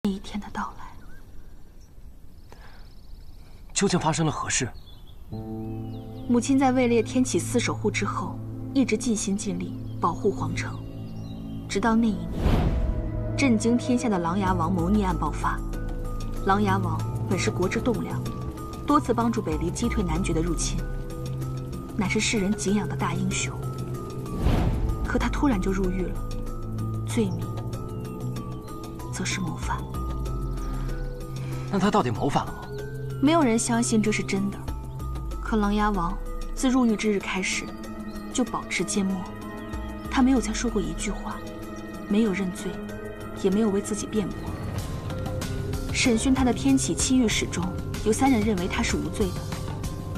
那一天的到来。究竟发生了何事？母亲在位列天启4守护之后，一直尽心尽力保护皇城，直到那一年，震惊天下的琅琊王谋逆案爆发。琅琊王本是国之栋梁，多次帮助北离击退男爵的入侵，乃是世人敬仰的大英雄。可他突然就入狱了，罪名则是谋反。那他到底谋反了吗？没有人相信这是真的。可琅琊王自入狱之日开始，就保持缄默，他没有再说过一句话，没有认罪，也没有为自己辩驳。审讯他的天启7御史中，有3人认为他是无罪的，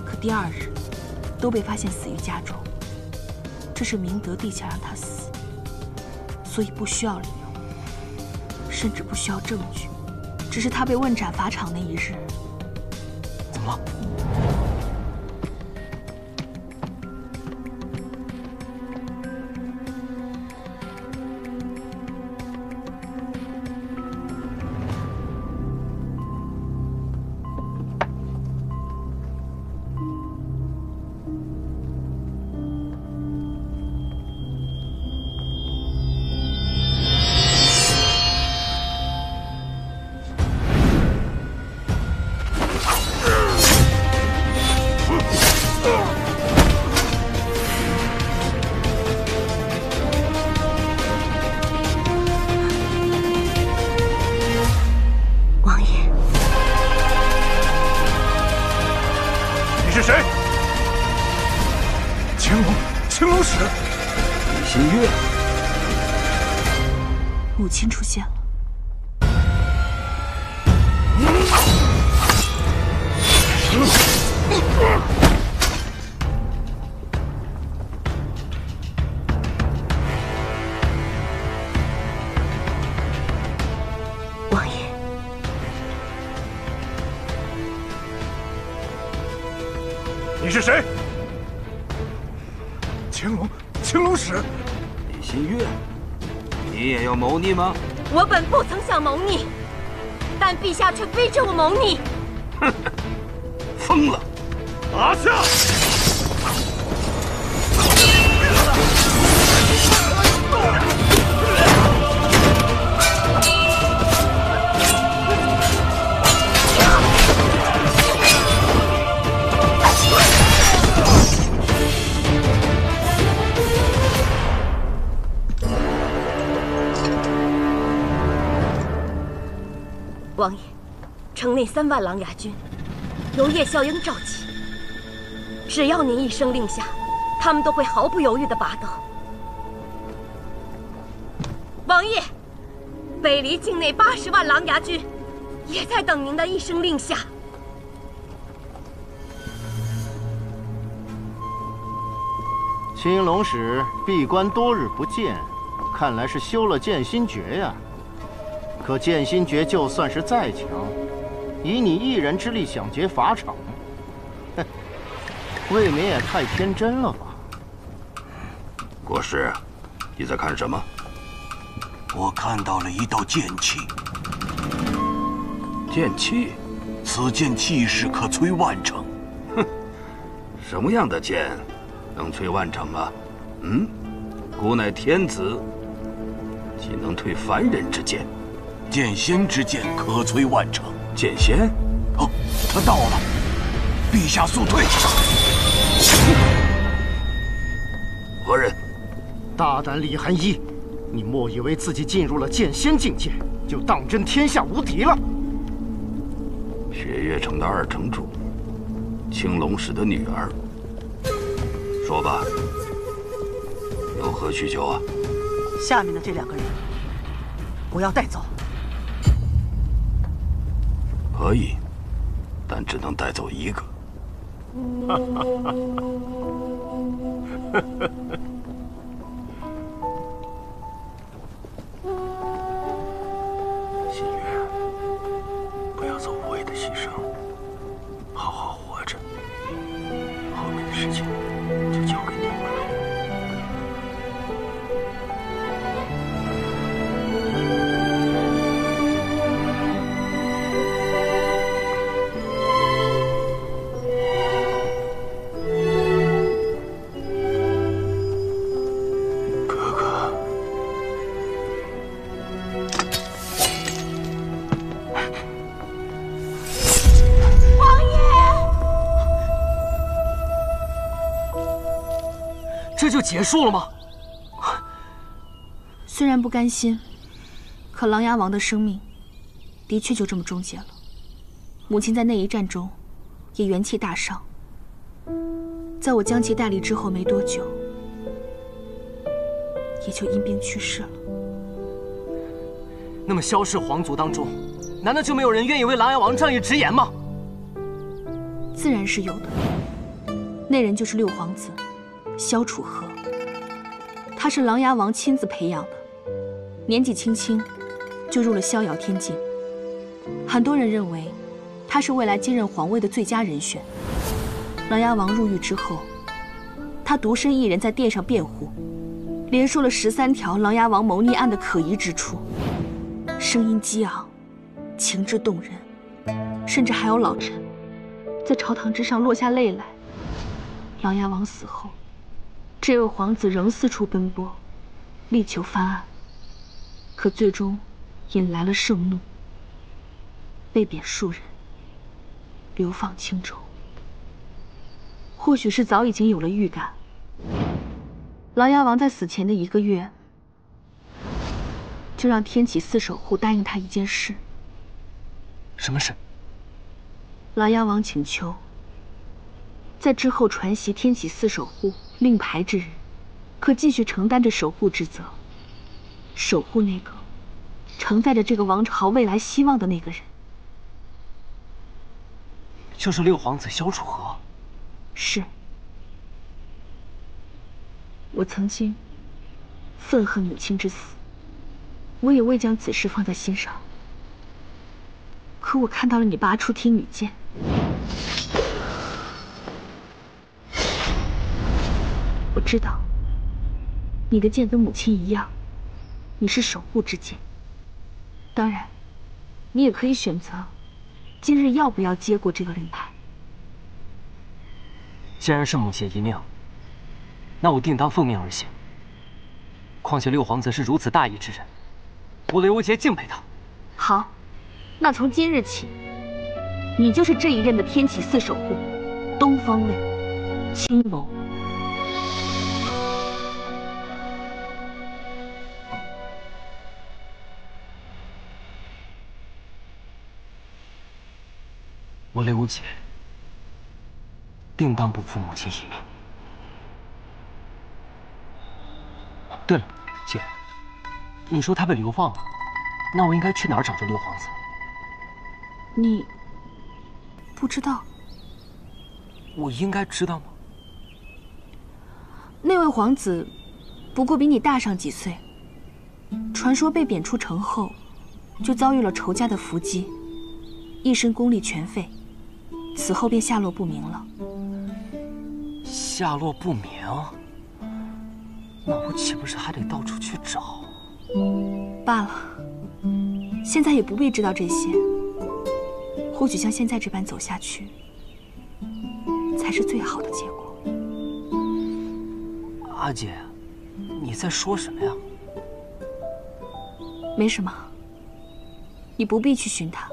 可第2日都被发现死于家中。这是明德陛下让他死，所以不需要理由，甚至不需要证据，只是他被问斩法场那一日。怎么了？母亲出现了。王爷，你是谁？青龙使。李新月，你也要谋逆吗？我本不曾想谋逆，但陛下却逼着我谋逆。哼，疯了！拿下！王爷，城内3万琅琊军由叶笑英召集，只要您一声令下，他们都会毫不犹豫地拔得。王爷，北离境内80万琅琊军也在等您的一声令下。青龙使闭关多日不见，看来是修了剑心诀呀。可剑心诀就算是再强，以你一人之力想劫法场，哼，未免也太天真了吧？国师，你在看什么？我看到了一道剑气。剑气？此剑气势可摧万城。哼，什么样的剑能摧万城啊？嗯，孤乃天子，岂能退凡人之剑？剑仙之剑可摧万城。剑仙？哦，他到了，陛下速退。何人？大胆李寒衣，你莫以为自己进入了剑仙境界，就当真天下无敌了？雪月城的2城主，青龙使的女儿。说吧，有何需求啊？下面的这2个人，我要带走。可以，但只能带走1个。新月，不要做无谓的牺牲，好好活着。后面的事情就交给你们了。就结束了吗？虽然不甘心，可琅琊王的生命的确就这么终结了。母亲在那一战中也元气大伤，在我将其带离之后没多久，也就因病去世了。那么萧氏皇族当中，难道就没有人愿意为琅琊王仗义直言吗？自然是有的。那人就是六皇子萧楚河，他是琅琊王亲自培养的，年纪轻轻就入了逍遥天境。很多人认为他是未来接任皇位的最佳人选。琅琊王入狱之后，他独身一人在殿上辩护，连说了13条琅琊王谋逆案的可疑之处，声音激昂，情致动人，甚至还有老臣在朝堂之上落下泪来。琅琊王死后，这位皇子仍四处奔波，力求翻案，可最终引来了盛怒，被贬数人，流放青州。或许是早已经有了预感，琅琊王在死前的1个月，就让天启4守护答应他一件事。什么事？琅琊王请求，在之后传袭天启4守护令牌之日，可继续承担着守护之责，守护那个承载着这个王朝未来希望的那个人。就是六皇子萧楚河。是。我曾经愤恨母亲之死，我也未将此事放在心上。可我看到了你拔出天女剑，我知道你的剑跟母亲一样，你是守护之剑。当然，你也可以选择今日要不要接过这个令牌。既然是母亲遗命，那我定当奉命而行。况且六皇子是如此大义之人，我雷无节敬佩他。好，那从今日起，你就是这一任的天启4守护，东方卫青楼。我雷无节定当不负母亲遗命。对了，姐，你说他被流放了，那我应该去哪儿找这六皇子？你不知道？我应该知道吗？那位皇子不过比你大上几岁，传说被贬出城后，就遭遇了仇家的伏击，一身功力全废，此后便下落不明了。下落不明？那我岂不是还得到处去找？罢了，现在也不必知道这些。或许像现在这般走下去，才是最好的结果。阿姐，你在说什么呀？没什么，你不必去寻他。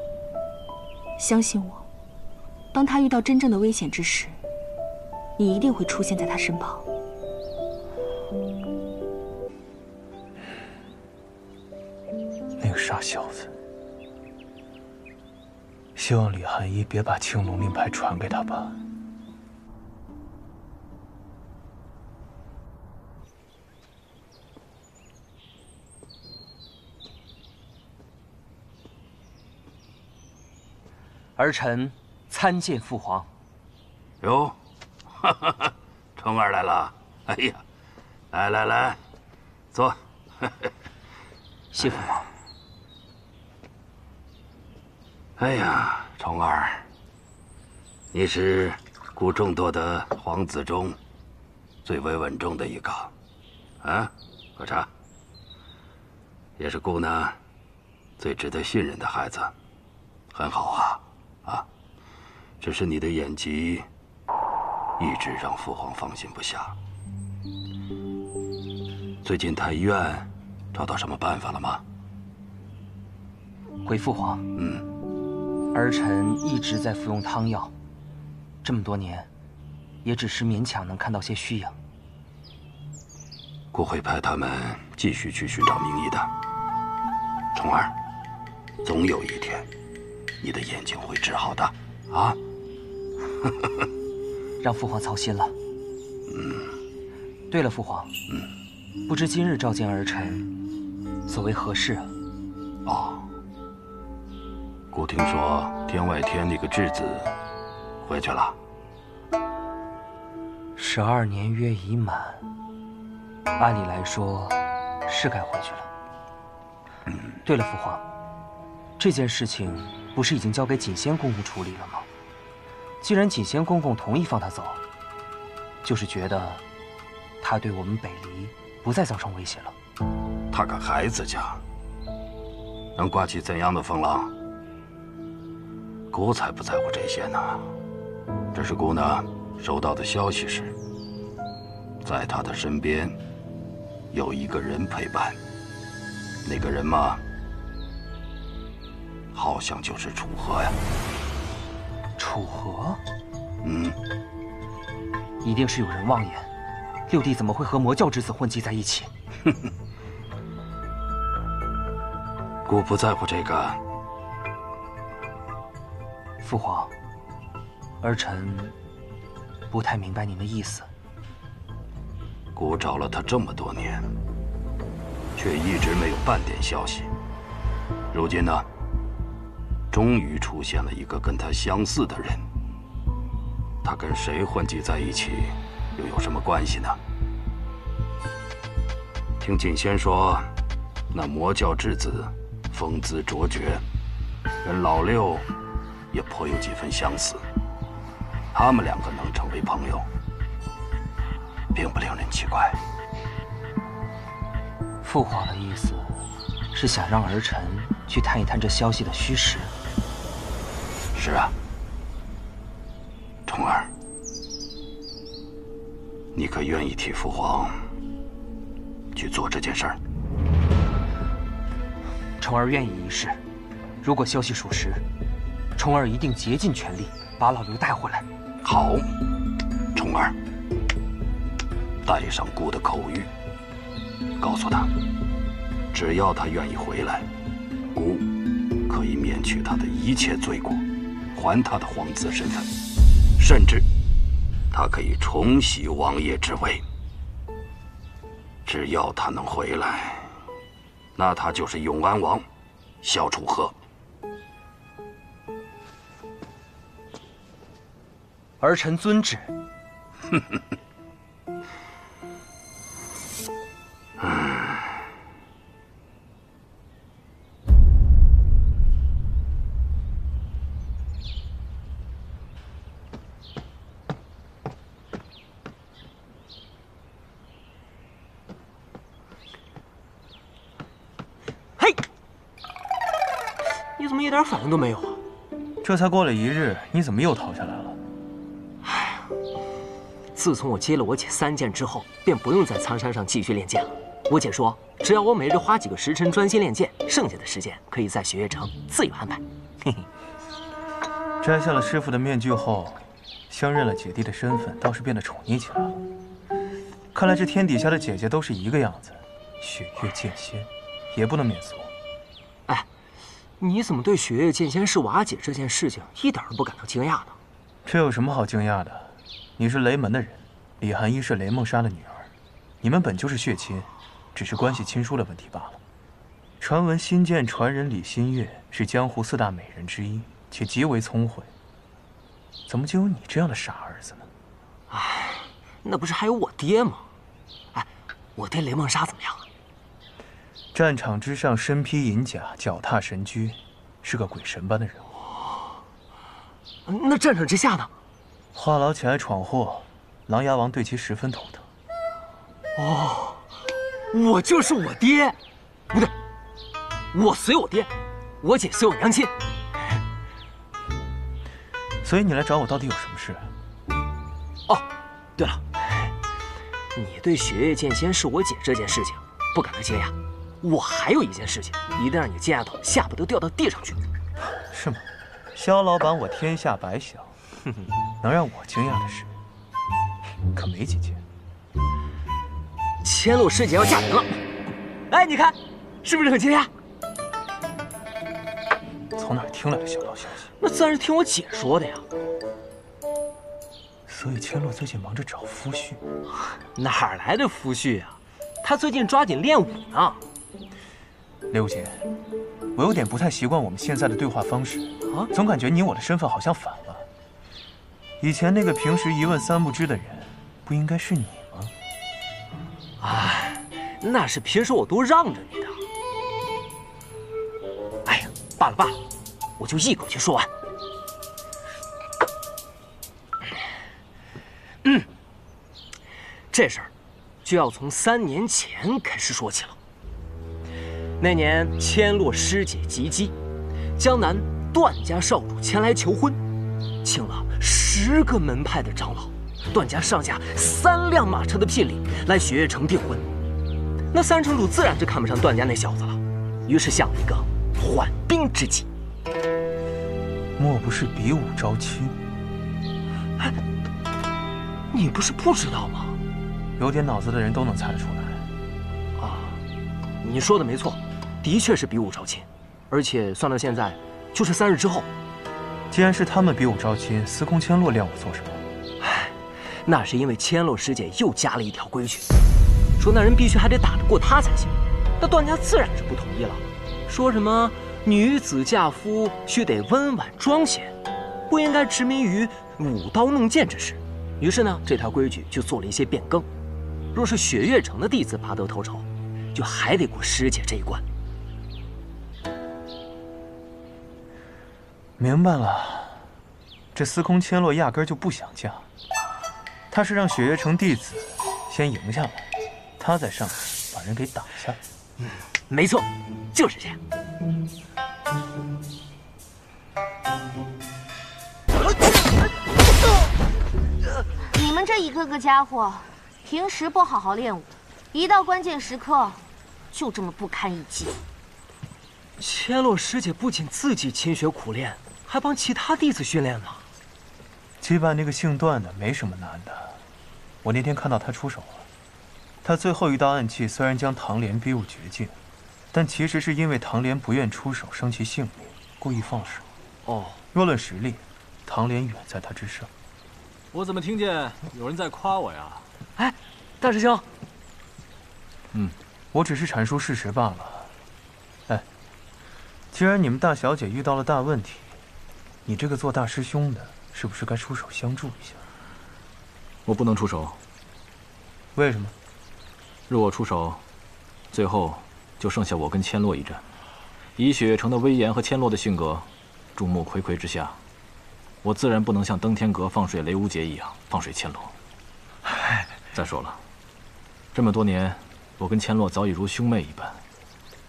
相信我，当他遇到真正的危险之时，你一定会出现在他身旁。那个傻小子，希望李寒衣别把青龙令牌传给他吧。儿臣参见父皇。哟，哈哈，冲儿来了！哎呀，来，坐。谢父皇。哎呀，冲儿，你是故众多的皇子中最为稳重的一个，啊，喝茶。也是姑呢最值得信任的孩子，很好啊，只是你的眼疾一直让父皇放心不下。最近太医院找到什么办法了吗？回父皇，儿臣一直在服用汤药，这么多年，也只是勉强能看到些虚影。姑会派他们继续去寻找名医的。虫儿，总有一天，你的眼睛会治好的，啊！让父皇操心了。对了，父皇，不知今日召见儿臣，所为何事啊？哦，姑听说天外天那个质子回去了。12年约已满，按理来说是该回去了。对了，父皇，这件事情不是已经交给锦仙公公处理了吗？既然锦仙公公同意放他走，就是觉得他对我们北离不再造成威胁了。他个孩子家，能刮起怎样的风浪？姑才不在乎这些呢。只是姑呢，收到的消息是，在他的身边有一个人陪伴。那个人嘛，好像就是楚河呀。楚河？一定是有人妄言，六弟怎么会和魔教之子混迹在一起？姑不在乎这个。父皇，儿臣不太明白您的意思。姑找了他这么多年，却一直没有半点消息。如今呢，终于出现了一个跟他相似的人。他跟谁混迹在一起，又有什么关系呢？听锦仙说，那魔教质子风姿卓绝，跟老六也颇有几分相似。他们两个能成为朋友，并不令人奇怪。父皇的意思是想让儿臣去探一探这消息的虚实。是啊，虫儿，你可愿意替父皇去做这件事儿？虫儿愿意一试。如果消息属实，虫儿一定竭尽全力把老刘带回来。好，虫儿，带上姑的口谕，告诉他，只要他愿意回来，姑可以免去他的一切罪过，还他的皇子身份，甚至他可以重袭王爷之位。只要他能回来，那他就是永安王萧楚河。儿臣遵旨。嘿，你怎么一点反应都没有啊？这才过了1日，你怎么又逃下来了？自从我接了我姐3剑之后，便不用在苍山上继续练剑了。我姐说，只要我每日花几个时辰专心练剑，剩下的时间可以在雪月城自有安排。嘿嘿。摘下了师傅的面具后，相认了姐弟的身份，倒是变得宠溺起来了。看来这天底下的姐姐都是一个样子，雪月剑仙也不能免俗。哎，你怎么对雪月剑仙是瓦解这件事情一点都不感到惊讶呢？这有什么好惊讶的？你是雷门的人，李寒衣是雷梦莎的女儿，你们本就是血亲，只是关系亲疏的问题罢了。传闻新剑传人李新月是江湖4大美人之一，且极为聪慧。怎么就有你这样的傻儿子呢？哎，那不是还有我爹吗？哎，我爹雷梦莎怎么样啊？战场之上身披银甲，脚踏神驹，是个鬼神般的人物。那战场之下呢？话痨起来闯祸，琅琊王对其十分头疼。哦，我就是我爹，不对，我随我爹，我姐随我娘亲。所以你来找我到底有什么事？哦，对了，你对雪月剑仙是我姐这件事情不感到惊讶，我还有一件事情一定让你惊讶到下巴都掉到地上去。是吗？萧老板，我天下白小，能让我惊讶的事可没几件。千洛师姐要嫁人了。哎，你看，是不是很惊讶？从哪儿听来的小道消息？那自然是听我姐说的呀。所以千洛最近忙着找夫婿，哪儿来的夫婿啊？他最近抓紧练武呢。刘姐，我有点不太习惯我们现在的对话方式啊，总感觉你我的身份好像反了。以前那个平时一问三不知的人，不应该是你吗？哎，那是平时我都让着你的。哎呀，罢了罢了，我就一口气说完。这事儿就要从3年前开始说起了。那年千洛师姐及笄，江南段家少主前来求婚，请了10个门派的长老，段家上下3辆马车的聘礼来雪月城订婚。那三城主自然是看不上段家那小子了，于是想了一个缓兵之计。莫不是比武招亲？哎，你不是不知道吗？有点脑子的人都能猜得出来。啊，你说的没错，的确是比武招亲，而且算到现在，就是3日之后。既然是他们比武招亲，司空千洛亮我做什么？唉，那是因为千洛师姐又加了一条规矩，说那人必须还得打得过她才行。那段家自然是不同意了，说什么女子嫁夫须得温婉庄闲，不应该执迷于舞刀弄剑之事。于是呢，这条规矩就做了一些变更。若是雪月城的弟子拔得头筹，就还得过师姐这一关。明白了，这司空千洛压根就不想嫁，他是让雪月城弟子先赢下来，他再上去把人给打下。没错，就是这样。你们这一个个家伙，平时不好好练武，一到关键时刻，就这么不堪一击。千洛师姐不仅自己勤学苦练，还帮其他弟子训练呢。击败那个姓段的没什么难的，我那天看到他出手了。他最后一道暗器虽然将唐莲逼入绝境，但其实是因为唐莲不愿出手伤其性命，故意放手。哦，若论实力，唐莲远在他之上。我怎么听见有人在夸我呀？哎，大师兄。我只是阐述事实罢了。哎，既然你们大小姐遇到了大问题，你这个做大师兄的，是不是该出手相助一下？我不能出手。为什么？若我出手，最后就剩下我跟千洛一战。以雪月城的威严和千洛的性格，众目睽睽之下，我自然不能像登天阁放水雷无节一样放水千洛。再说了，这么多年，我跟千洛早已如兄妹一般，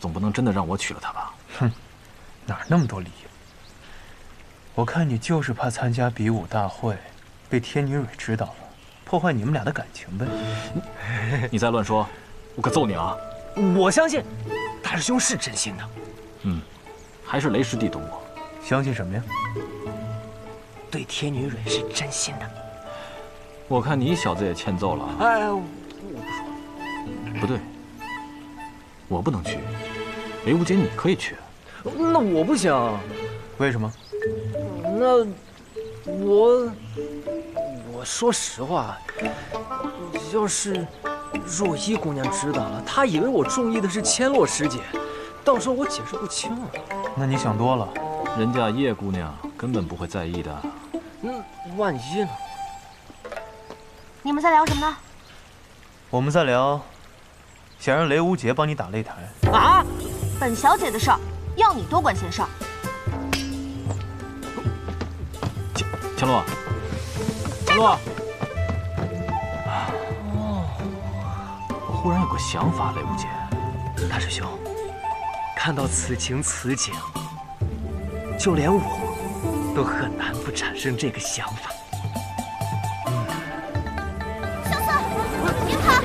总不能真的让我娶了她吧？哼，哪那么多理由？我看你就是怕参加比武大会，被天女蕊知道了，破坏你们俩的感情呗。你再乱说，我可揍你啊！我相信大师兄是真心的。还是雷师弟懂我。相信什么呀？对天女蕊是真心的。我看你小子也欠揍了。哎，我不说。不对，我不能去，雷无节你可以去。那我不行。为什么？那我说实话，要是若依姑娘知道了，她以为我中意的是千洛师姐，到时候我解释不清了。那你想多了，人家叶姑娘根本不会在意的。万一呢？你们在聊什么呢？我们在聊，想让雷无节帮你打擂台。啊！本小姐的事儿，要你多管闲事儿。千洛，千洛。我忽然有个想法，雷无节。大师兄，看到此情此景，就连我都很难不产生这个想法。小四，别跑！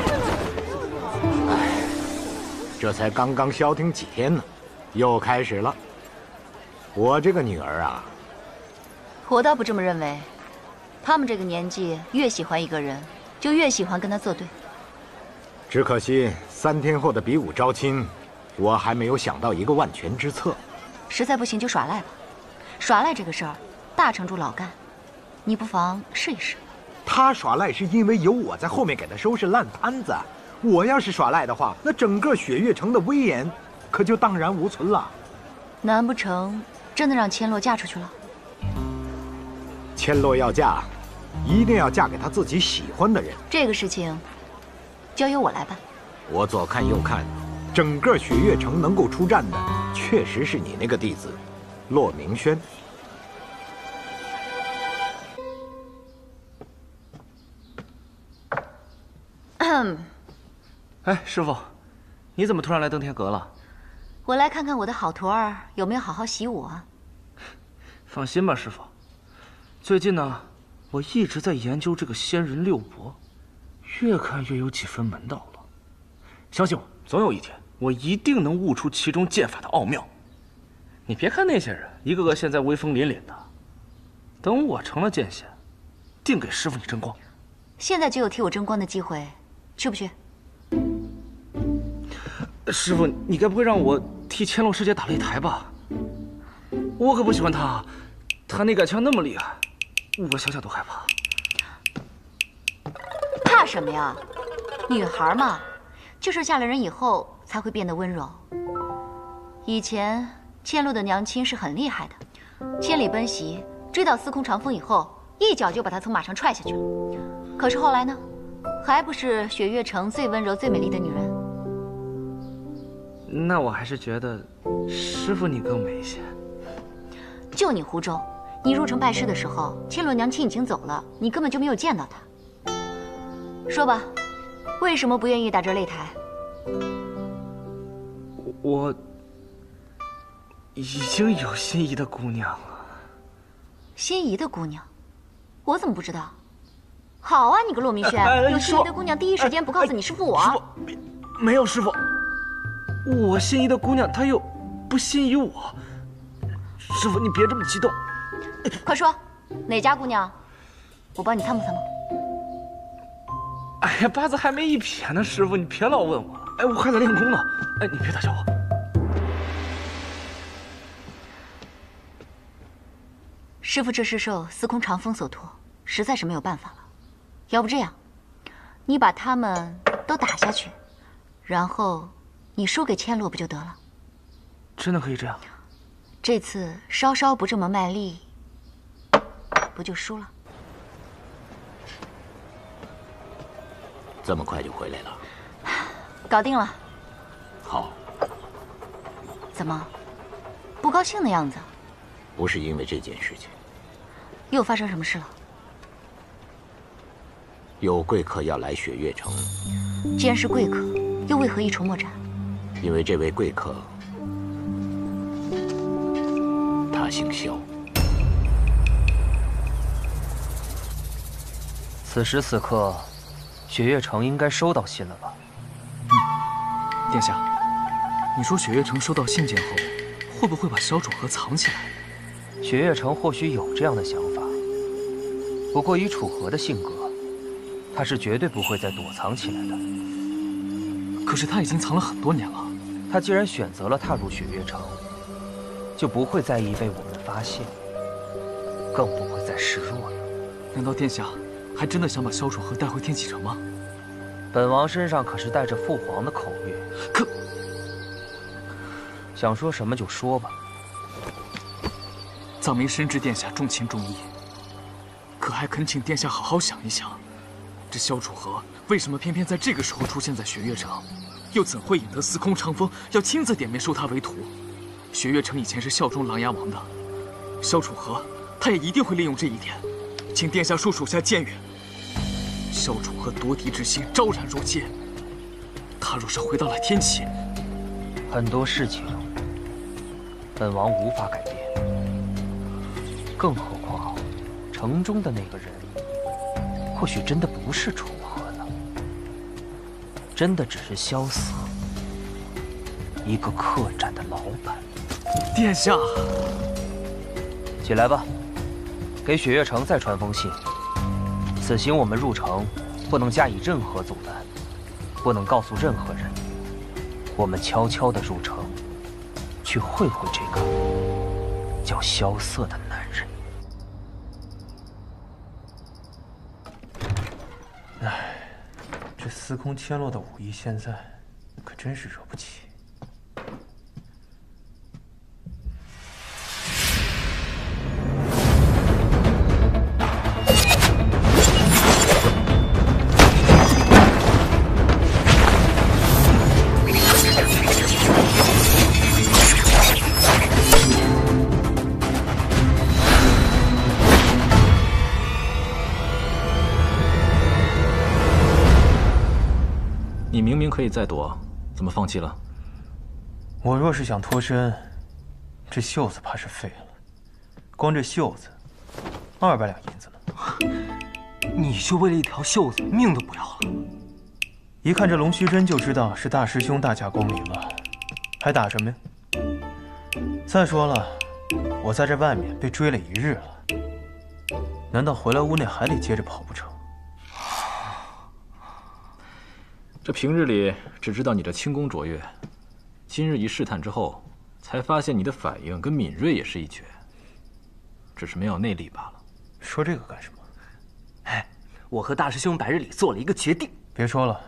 这才刚刚消停几天呢，又开始了。我这个女儿啊，我倒不这么认为。他们这个年纪，越喜欢一个人，就越喜欢跟他作对。只可惜3天后的比武招亲，我还没有想到一个万全之策。实在不行就耍赖吧。耍赖这个事儿，大城主老干，你不妨试一试。他耍赖是因为有我在后面给他收拾烂摊子。我要是耍赖的话，那整个雪月城的威严可就荡然无存了。难不成真的让千洛嫁出去了？千洛要嫁，一定要嫁给他自己喜欢的人。这个事情交由我来办。我左看右看，整个雪月城能够出战的，确实是你那个弟子，骆明轩。哎，师傅，你怎么突然来登天阁了？我来看看我的好徒儿有没有好好习武啊。放心吧，师傅。最近呢，我一直在研究这个仙人六伯，越看越有几分门道了。相信我，总有一天，我一定能悟出其中剑法的奥妙。你别看那些人一个个现在威风凛凛的，等我成了剑仙，定给师傅你争光。现在就有替我争光的机会，去不去？师傅，你该不会让我替千洛师姐打擂台吧？我可不喜欢她，她那杆枪那么厉害，我想想都害怕。怕什么呀？女孩嘛，就是嫁了人以后才会变得温柔。以前千洛的娘亲是很厉害的，千里奔袭，追到司空长风以后，一脚就把她从马上踹下去了。可是后来呢，还不是雪月城最温柔、最美丽的女人？那我还是觉得师傅你更美一些。就你胡诌！你入城拜师的时候，千洛娘亲已经走了，你根本就没有见到她。说吧，为什么不愿意打这擂台？我已经有心仪的姑娘了。心仪的姑娘？我怎么不知道？好啊，你个骆明轩，有心仪的姑娘第一时间不告诉你师傅我。师傅，没有师傅。我心仪的姑娘，她又不心仪我。师傅，你别这么激动。快说，哪家姑娘？我帮你参谋参谋。哎呀，八字还没一撇呢，师傅，你别老问我了。哎，我还在练功呢。哎，你别打搅我。师傅这是受司空长风所托，实在是没有办法了。要不这样，你把他们都打下去，然后你输给千洛不就得了？真的可以这样？这次稍稍不这么卖力，不就输了？这么快就回来了？搞定了。好。怎么，不高兴的样子？不是因为这件事情。又发生什么事了？有贵客要来雪月城。既然是贵客，又为何一筹莫展？因为这位贵客，他姓萧。此时此刻，雪月城应该收到信了吧？殿下，你说雪月城收到信件后，会不会把萧楚河藏起来？雪月城或许有这样的想法，不过以楚河的性格，他是绝对不会再躲藏起来的。可是他已经藏了很多年了。他既然选择了踏入雪月城，就不会在意被我们发现，更不会再示弱了。难道殿下还真的想把萧楚河带回天启城吗？本王身上可是带着父皇的口谕。可想说什么就说吧。藏民深知殿下重情重义，可还恳请殿下好好想一想，这萧楚河为什么偏偏在这个时候出现在雪月城？又怎会引得司空长风要亲自点名收他为徒？雪月城以前是效忠琅琊王的，萧楚河他也一定会利用这一点，请殿下恕属下谏言。萧楚河夺嫡之心昭然若揭，他若是回到了天启，很多事情本王无法改变，更何况城中的那个人，或许真的不是楚河呢，真的只是萧瑟，一个客栈的老板。殿下，起来吧，给雪月城再传封信。此行我们入城，不能加以任何阻拦。不能告诉任何人。我们悄悄地入城，去会会这个叫萧瑟的男人。唉，这司空千落的武艺现在可真是惹不起。你明明可以再躲，怎么放弃了？我若是想脱身，这袖子怕是废了。光这袖子，200两银子呢。你就为了一条袖子，命都不要了？一看这龙须针就知道是大师兄大驾光临了，还打什么呀？再说了，我在这外面被追了1日了，难道回来屋内还得接着跑不成？这平日里只知道你的轻功卓越，今日一试探之后，才发现你的反应跟敏锐也是一绝，只是没有内力罢了。说这个干什么？哎，我和大师兄白日里做了一个决定。别说了，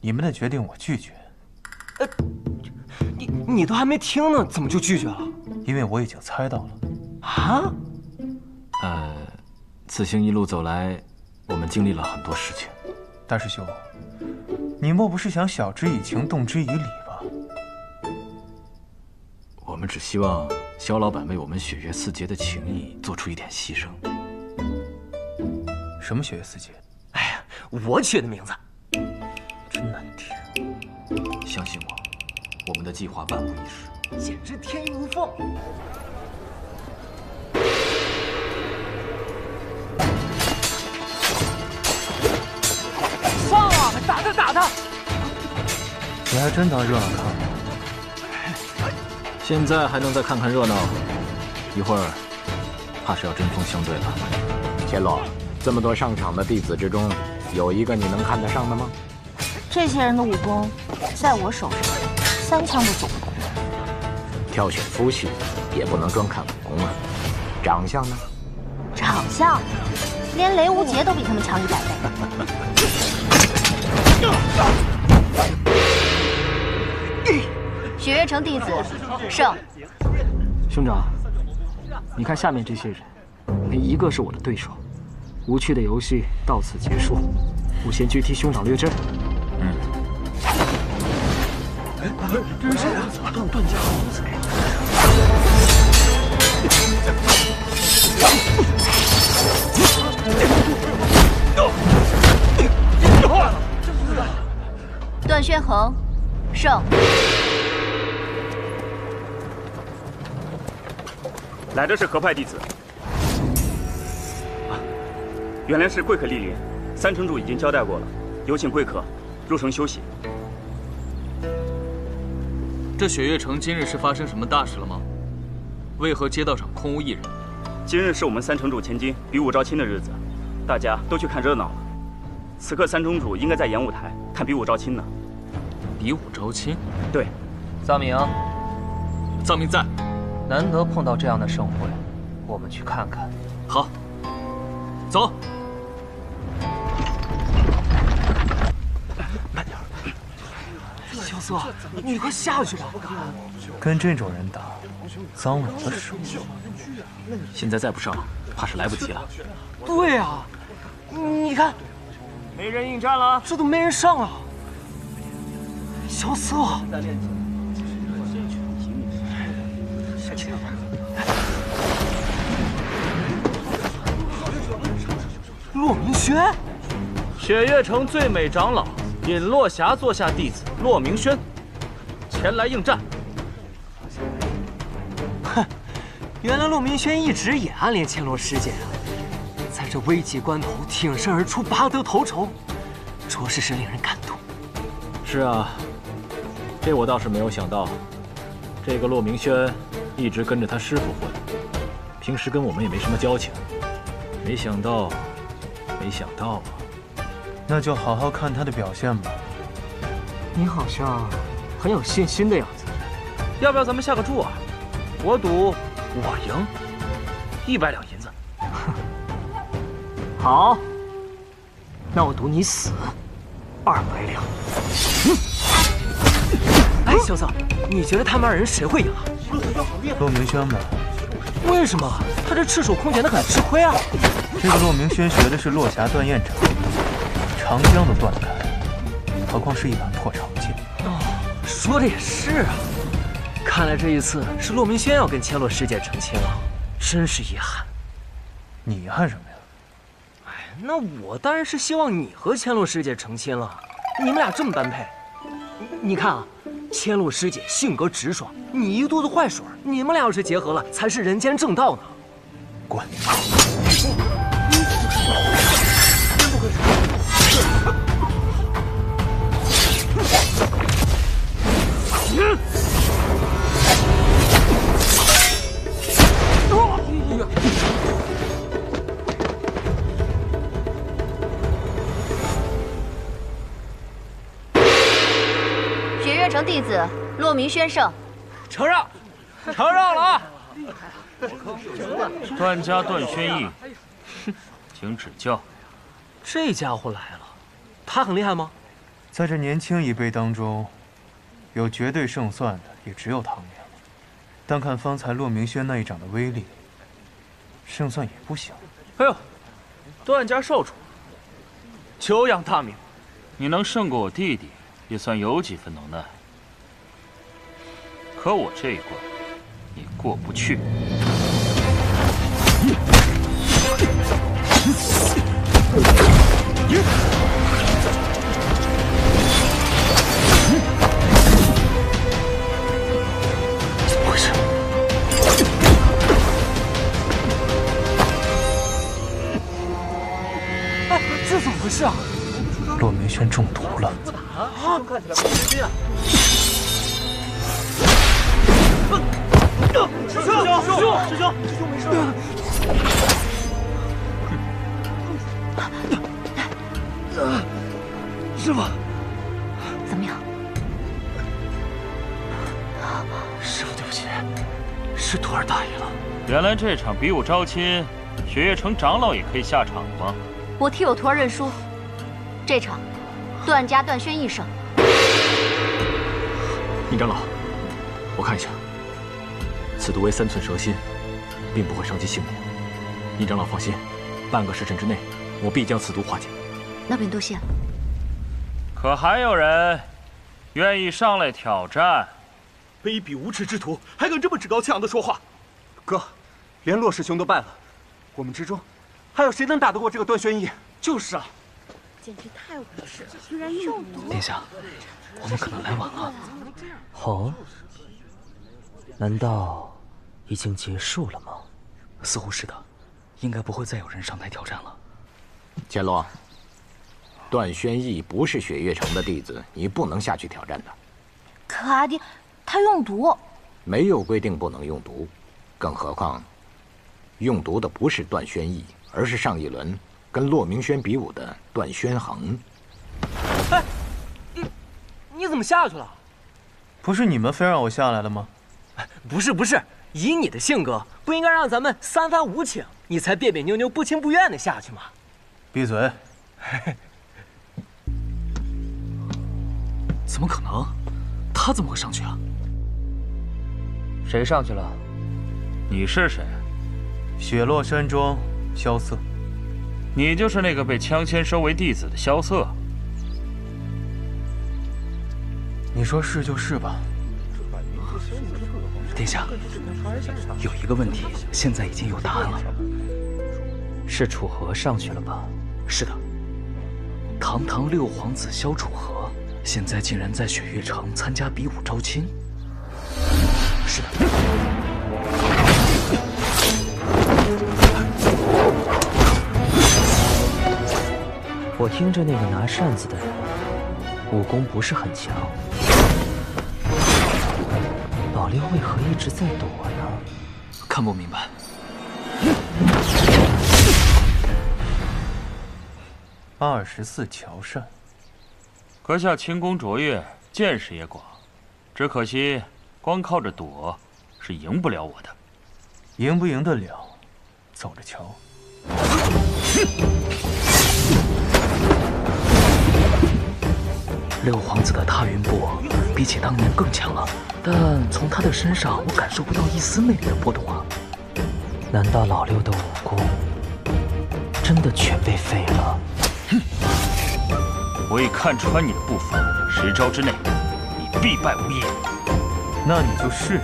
你们的决定我拒绝。你都还没听呢，怎么就拒绝了？因为我已经猜到了。啊？此行一路走来，我们经历了很多事情。大师兄，你莫不是想晓之以情，动之以理吧？我们只希望萧老板为我们雪月4节的情谊做出一点牺牲。什么雪月4节？哎呀，我取的名字，真难听。相信我，我们的计划万无一失，简直天衣无缝。放啊！打他，打他！你还真当热闹看了？现在还能再看看热闹，一会儿怕是要针锋相对了。千落，这么多上场的弟子之中，有一个你能看得上的吗？这些人的武功，在我手上3枪就走不动。挑选夫婿也不能专看武功啊，长相呢？长相，连雷无杰都比他们强100倍。雪月城弟子胜。兄长，你看下面这些人，没一个是我的对手。无趣的游戏到此结束，我先去替兄长略阵。这是谁啊？段家公子。段宣衡胜。来的是何派弟子？原来是贵客莅临，3城主已经交代过了，有请贵客入城休息。这雪月城今日是发生什么大事了吗？为何街道上空无一人？今日是我们3城主千金比武招亲的日子，大家都去看热闹了。此刻3城主应该在演武台看比武招亲呢。比武招亲？对。臧明，臧明在。难得碰到这样的盛会，我们去看看。好，走。慢点。萧瑟，你快下去吧。跟这种人打，脏了我的手。现在再不上，怕是来不及了。对啊，你看，没人应战了，这都没人上了。萧瑟。骆明轩，雪月城最美长老尹落霞座下弟子骆明轩，前来应战。哼，原来骆明轩一直也暗恋千罗师姐啊，在这危急关头挺身而出，拔得头筹，着实是令人感动。是啊，这我倒是没有想到，这个骆明轩一直跟着他师傅混，平时跟我们也没什么交情，没想到啊！那就好好看他的表现吧。你好像很有信心的样子。要不要咱们下个注啊？我赌我赢，100两银子。好，那我赌你死，200两。哎，小子，你觉得他们2人谁会赢啊？骆明轩吧。为什么？他这赤手空拳的很吃亏啊。这个骆明轩学的是落霞断雁掌，长江都断得开，何况是一把破长剑。哦，说的也是啊。看来这一次是骆明轩要跟千落师姐成亲了，真是遗憾。你遗憾什么呀？哎，那我当然是希望你和千落师姐成亲了。你们俩这么般配，你看啊，千落师姐性格直爽，你一肚子坏水，你们俩要是结合了，才是人间正道呢。滚！真不愧是。雪月城弟子骆明轩胜，承让，承让了啊！段家段轩逸，请指教。这家伙来了，他很厉害吗？在这年轻一辈当中，有绝对胜算的也只有唐明。单看方才骆明轩那一掌的威力，胜算也不小。哎呦，段家少主，久仰大名。你能胜过我弟弟，也算有几分能耐。可我这一关，你过不去。怎么回事？哎，这怎么回事啊？骆明轩中毒了。啊！看起来不对劲啊！师兄没事吧？师傅，怎么样？师傅，对不起，是徒儿大意了。原来这场比武招亲，雪月城长老也可以下场吗？我替我徒儿认输，这场段家段轩逸胜。宁长老，我看一下，此毒为3寸蛇心，并不会伤及性命。宁长老放心，半个时辰之内，我必将此毒化解。那便多谢了。可还有人愿意上来挑战？卑鄙无耻之徒，还敢这么趾高气扬的说话！哥，连骆师兄都败了，我们之中还有谁能打得过这个段轩逸？就是啊，简直太无耻了，居然中毒！殿下，我们可能来晚了。哦，难道已经结束了吗？似乎是的，应该不会再有人上台挑战了。千落，段轩逸不是雪月城的弟子，你不能下去挑战的。可阿爹，他用毒。没有规定不能用毒，更何况，用毒的不是段轩逸，而是上一轮跟骆明轩比武的段轩衡。哎，你怎么下去了？不是你们非让我下来了吗？不是，以你的性格，不应该让咱们3番5请，你才别别扭扭、不情不愿的下去吗？闭嘴！怎么可能？他怎么会上去啊？谁上去了？你是谁？雪落山庄萧瑟。你就是那个被枪签收为弟子的萧瑟。你说是就是吧。殿下，有一个问题，现在已经有答案了。是楚河上去了吧？是的，堂堂6皇子萧楚河，现在竟然在雪月城参加比武招亲。是的。我听着那个拿扇子的人，武功不是很强。老六为何一直在躲呢？看不明白。24桥扇。阁下轻功卓越，见识也广，只可惜光靠着躲是赢不了我的。赢不赢得了，走着瞧。六皇子的踏云波比起当年更强了，但从他的身上我感受不到一丝魅力的波动啊！难道老六的武功真的全被废了？哼！我已看穿你的步伐，10招之内，你必败无疑。那你就试试。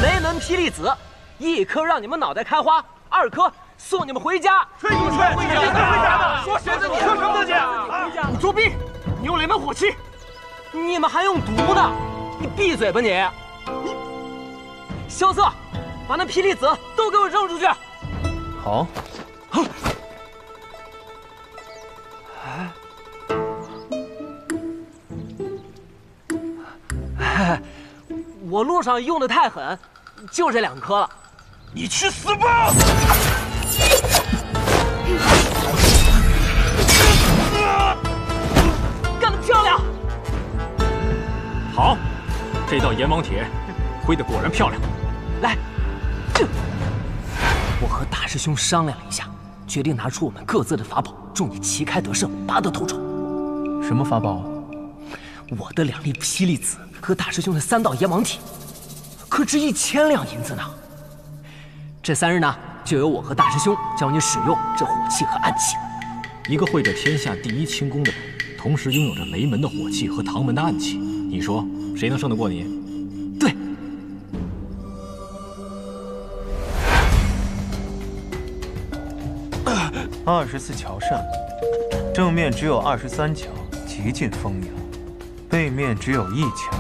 雷门霹雳子，1颗让你们脑袋开花，2颗送你们回家。吹牛吹，回家呢？说谁呢？你说什么东西啊？你作弊！你用雷门火器，你们还用毒呢？你闭嘴吧你！萧瑟，把那霹雳子都给我扔出去！好。我路上用的太狠，就这2颗了。你去死吧！干得漂亮！好，这道阎王帖挥得果然漂亮。来，我和大师兄商量了一下，决定拿出我们各自的法宝，助你旗开得胜，拔得头筹。什么法宝？我的2粒霹雳子和大师兄的3道阎王帖，可值1000两银子呢。这3日呢，就由我和大师兄教你使用这火器和暗器。一个会着天下第1轻功的人，同时拥有着雷门的火器和唐门的暗器，你说谁能胜得过你？对。24桥扇，正面只有23桥，极尽风雅；背面只有1桥，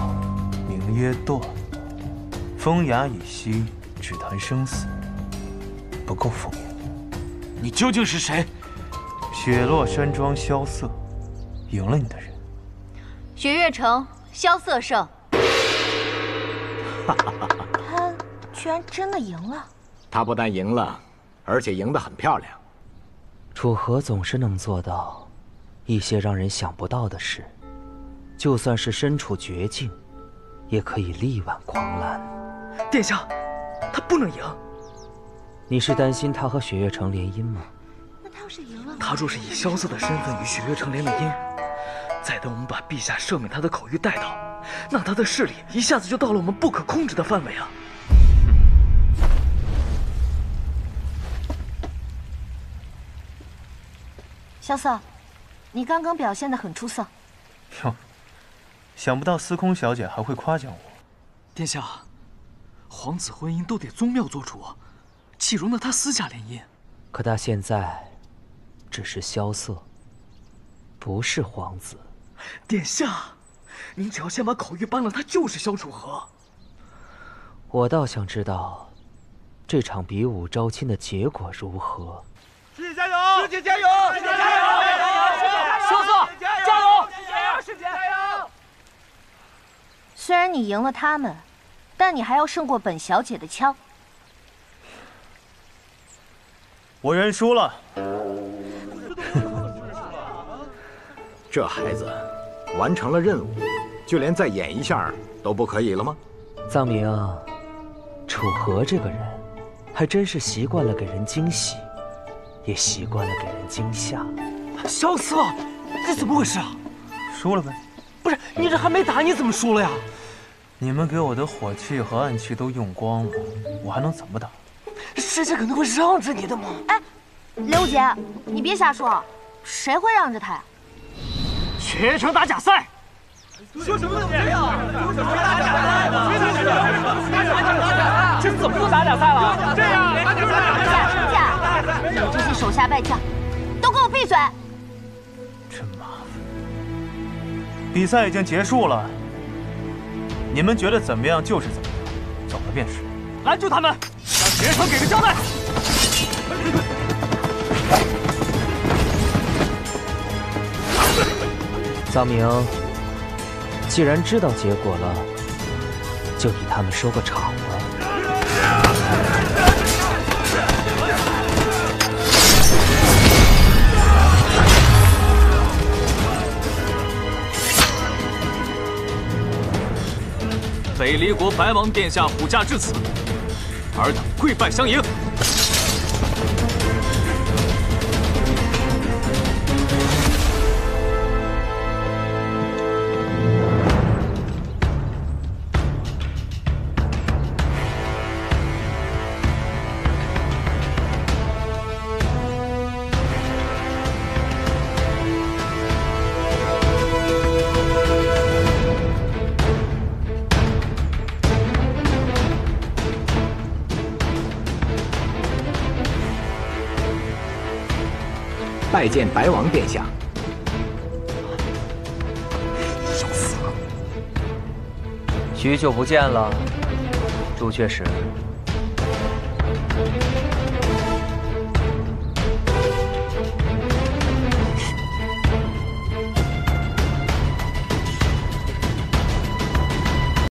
名曰断。风雅已息，只谈生死，不够风雅。你究竟是谁？雪落山庄萧瑟，赢了你的人。雪月城萧瑟胜。他居然真的赢了。他不但赢了，而且赢得很漂亮。楚河总是能做到一些让人想不到的事，就算是身处绝境，也可以力挽狂澜。殿下，他不能赢。你是担心他和雪月城联姻吗？那他要是赢了，他若是以萧瑟的身份与雪月城联了姻，再等我们把陛下赦免他的口谕带到，那他的势力一下子就到了我们不可控制的范围啊！萧瑟，你刚刚表现得很出色。哟，想不到司空小姐还会夸奖我。殿下，皇子婚姻都得宗庙做主，岂容得他私下联姻？可他现在只是萧瑟，不是皇子。殿下，您只要先把口谕颁了，他就是萧楚河。我倒想知道，这场比武招亲的结果如何。师姐加油！师姐加油！师姐加油！萧瑟加油！师姐加油！虽然你赢了他们，但你还要胜过本小姐的枪。我认输了。这孩子完成了任务，就连再演一下都不可以了吗？藏明，楚河这个人还真是习惯了给人惊喜，也习惯了给人惊吓。萧瑟，这怎么回事啊？输了呗。不是，你这还没打，你怎么输了呀？你们给我的火器和暗器都用光了，我还能怎么打？师姐肯定会让着你的嘛。哎，刘姐，你别瞎说，谁会让着他呀？雪月城打假赛。说什么东西啊？打假赛！这怎么又打假赛了？这样，打架！你这些手下败将，都给我闭嘴！真麻烦。比赛已经结束了，你们觉得怎么样就是怎么样，走了便是。拦住他们，让雪月城给个交代。藏明，既然知道结果了，就替他们收个场吧。北离国白王殿下虎驾至此，尔等跪拜相迎。拜见白王殿下。要死了！许久不见了，朱雀石。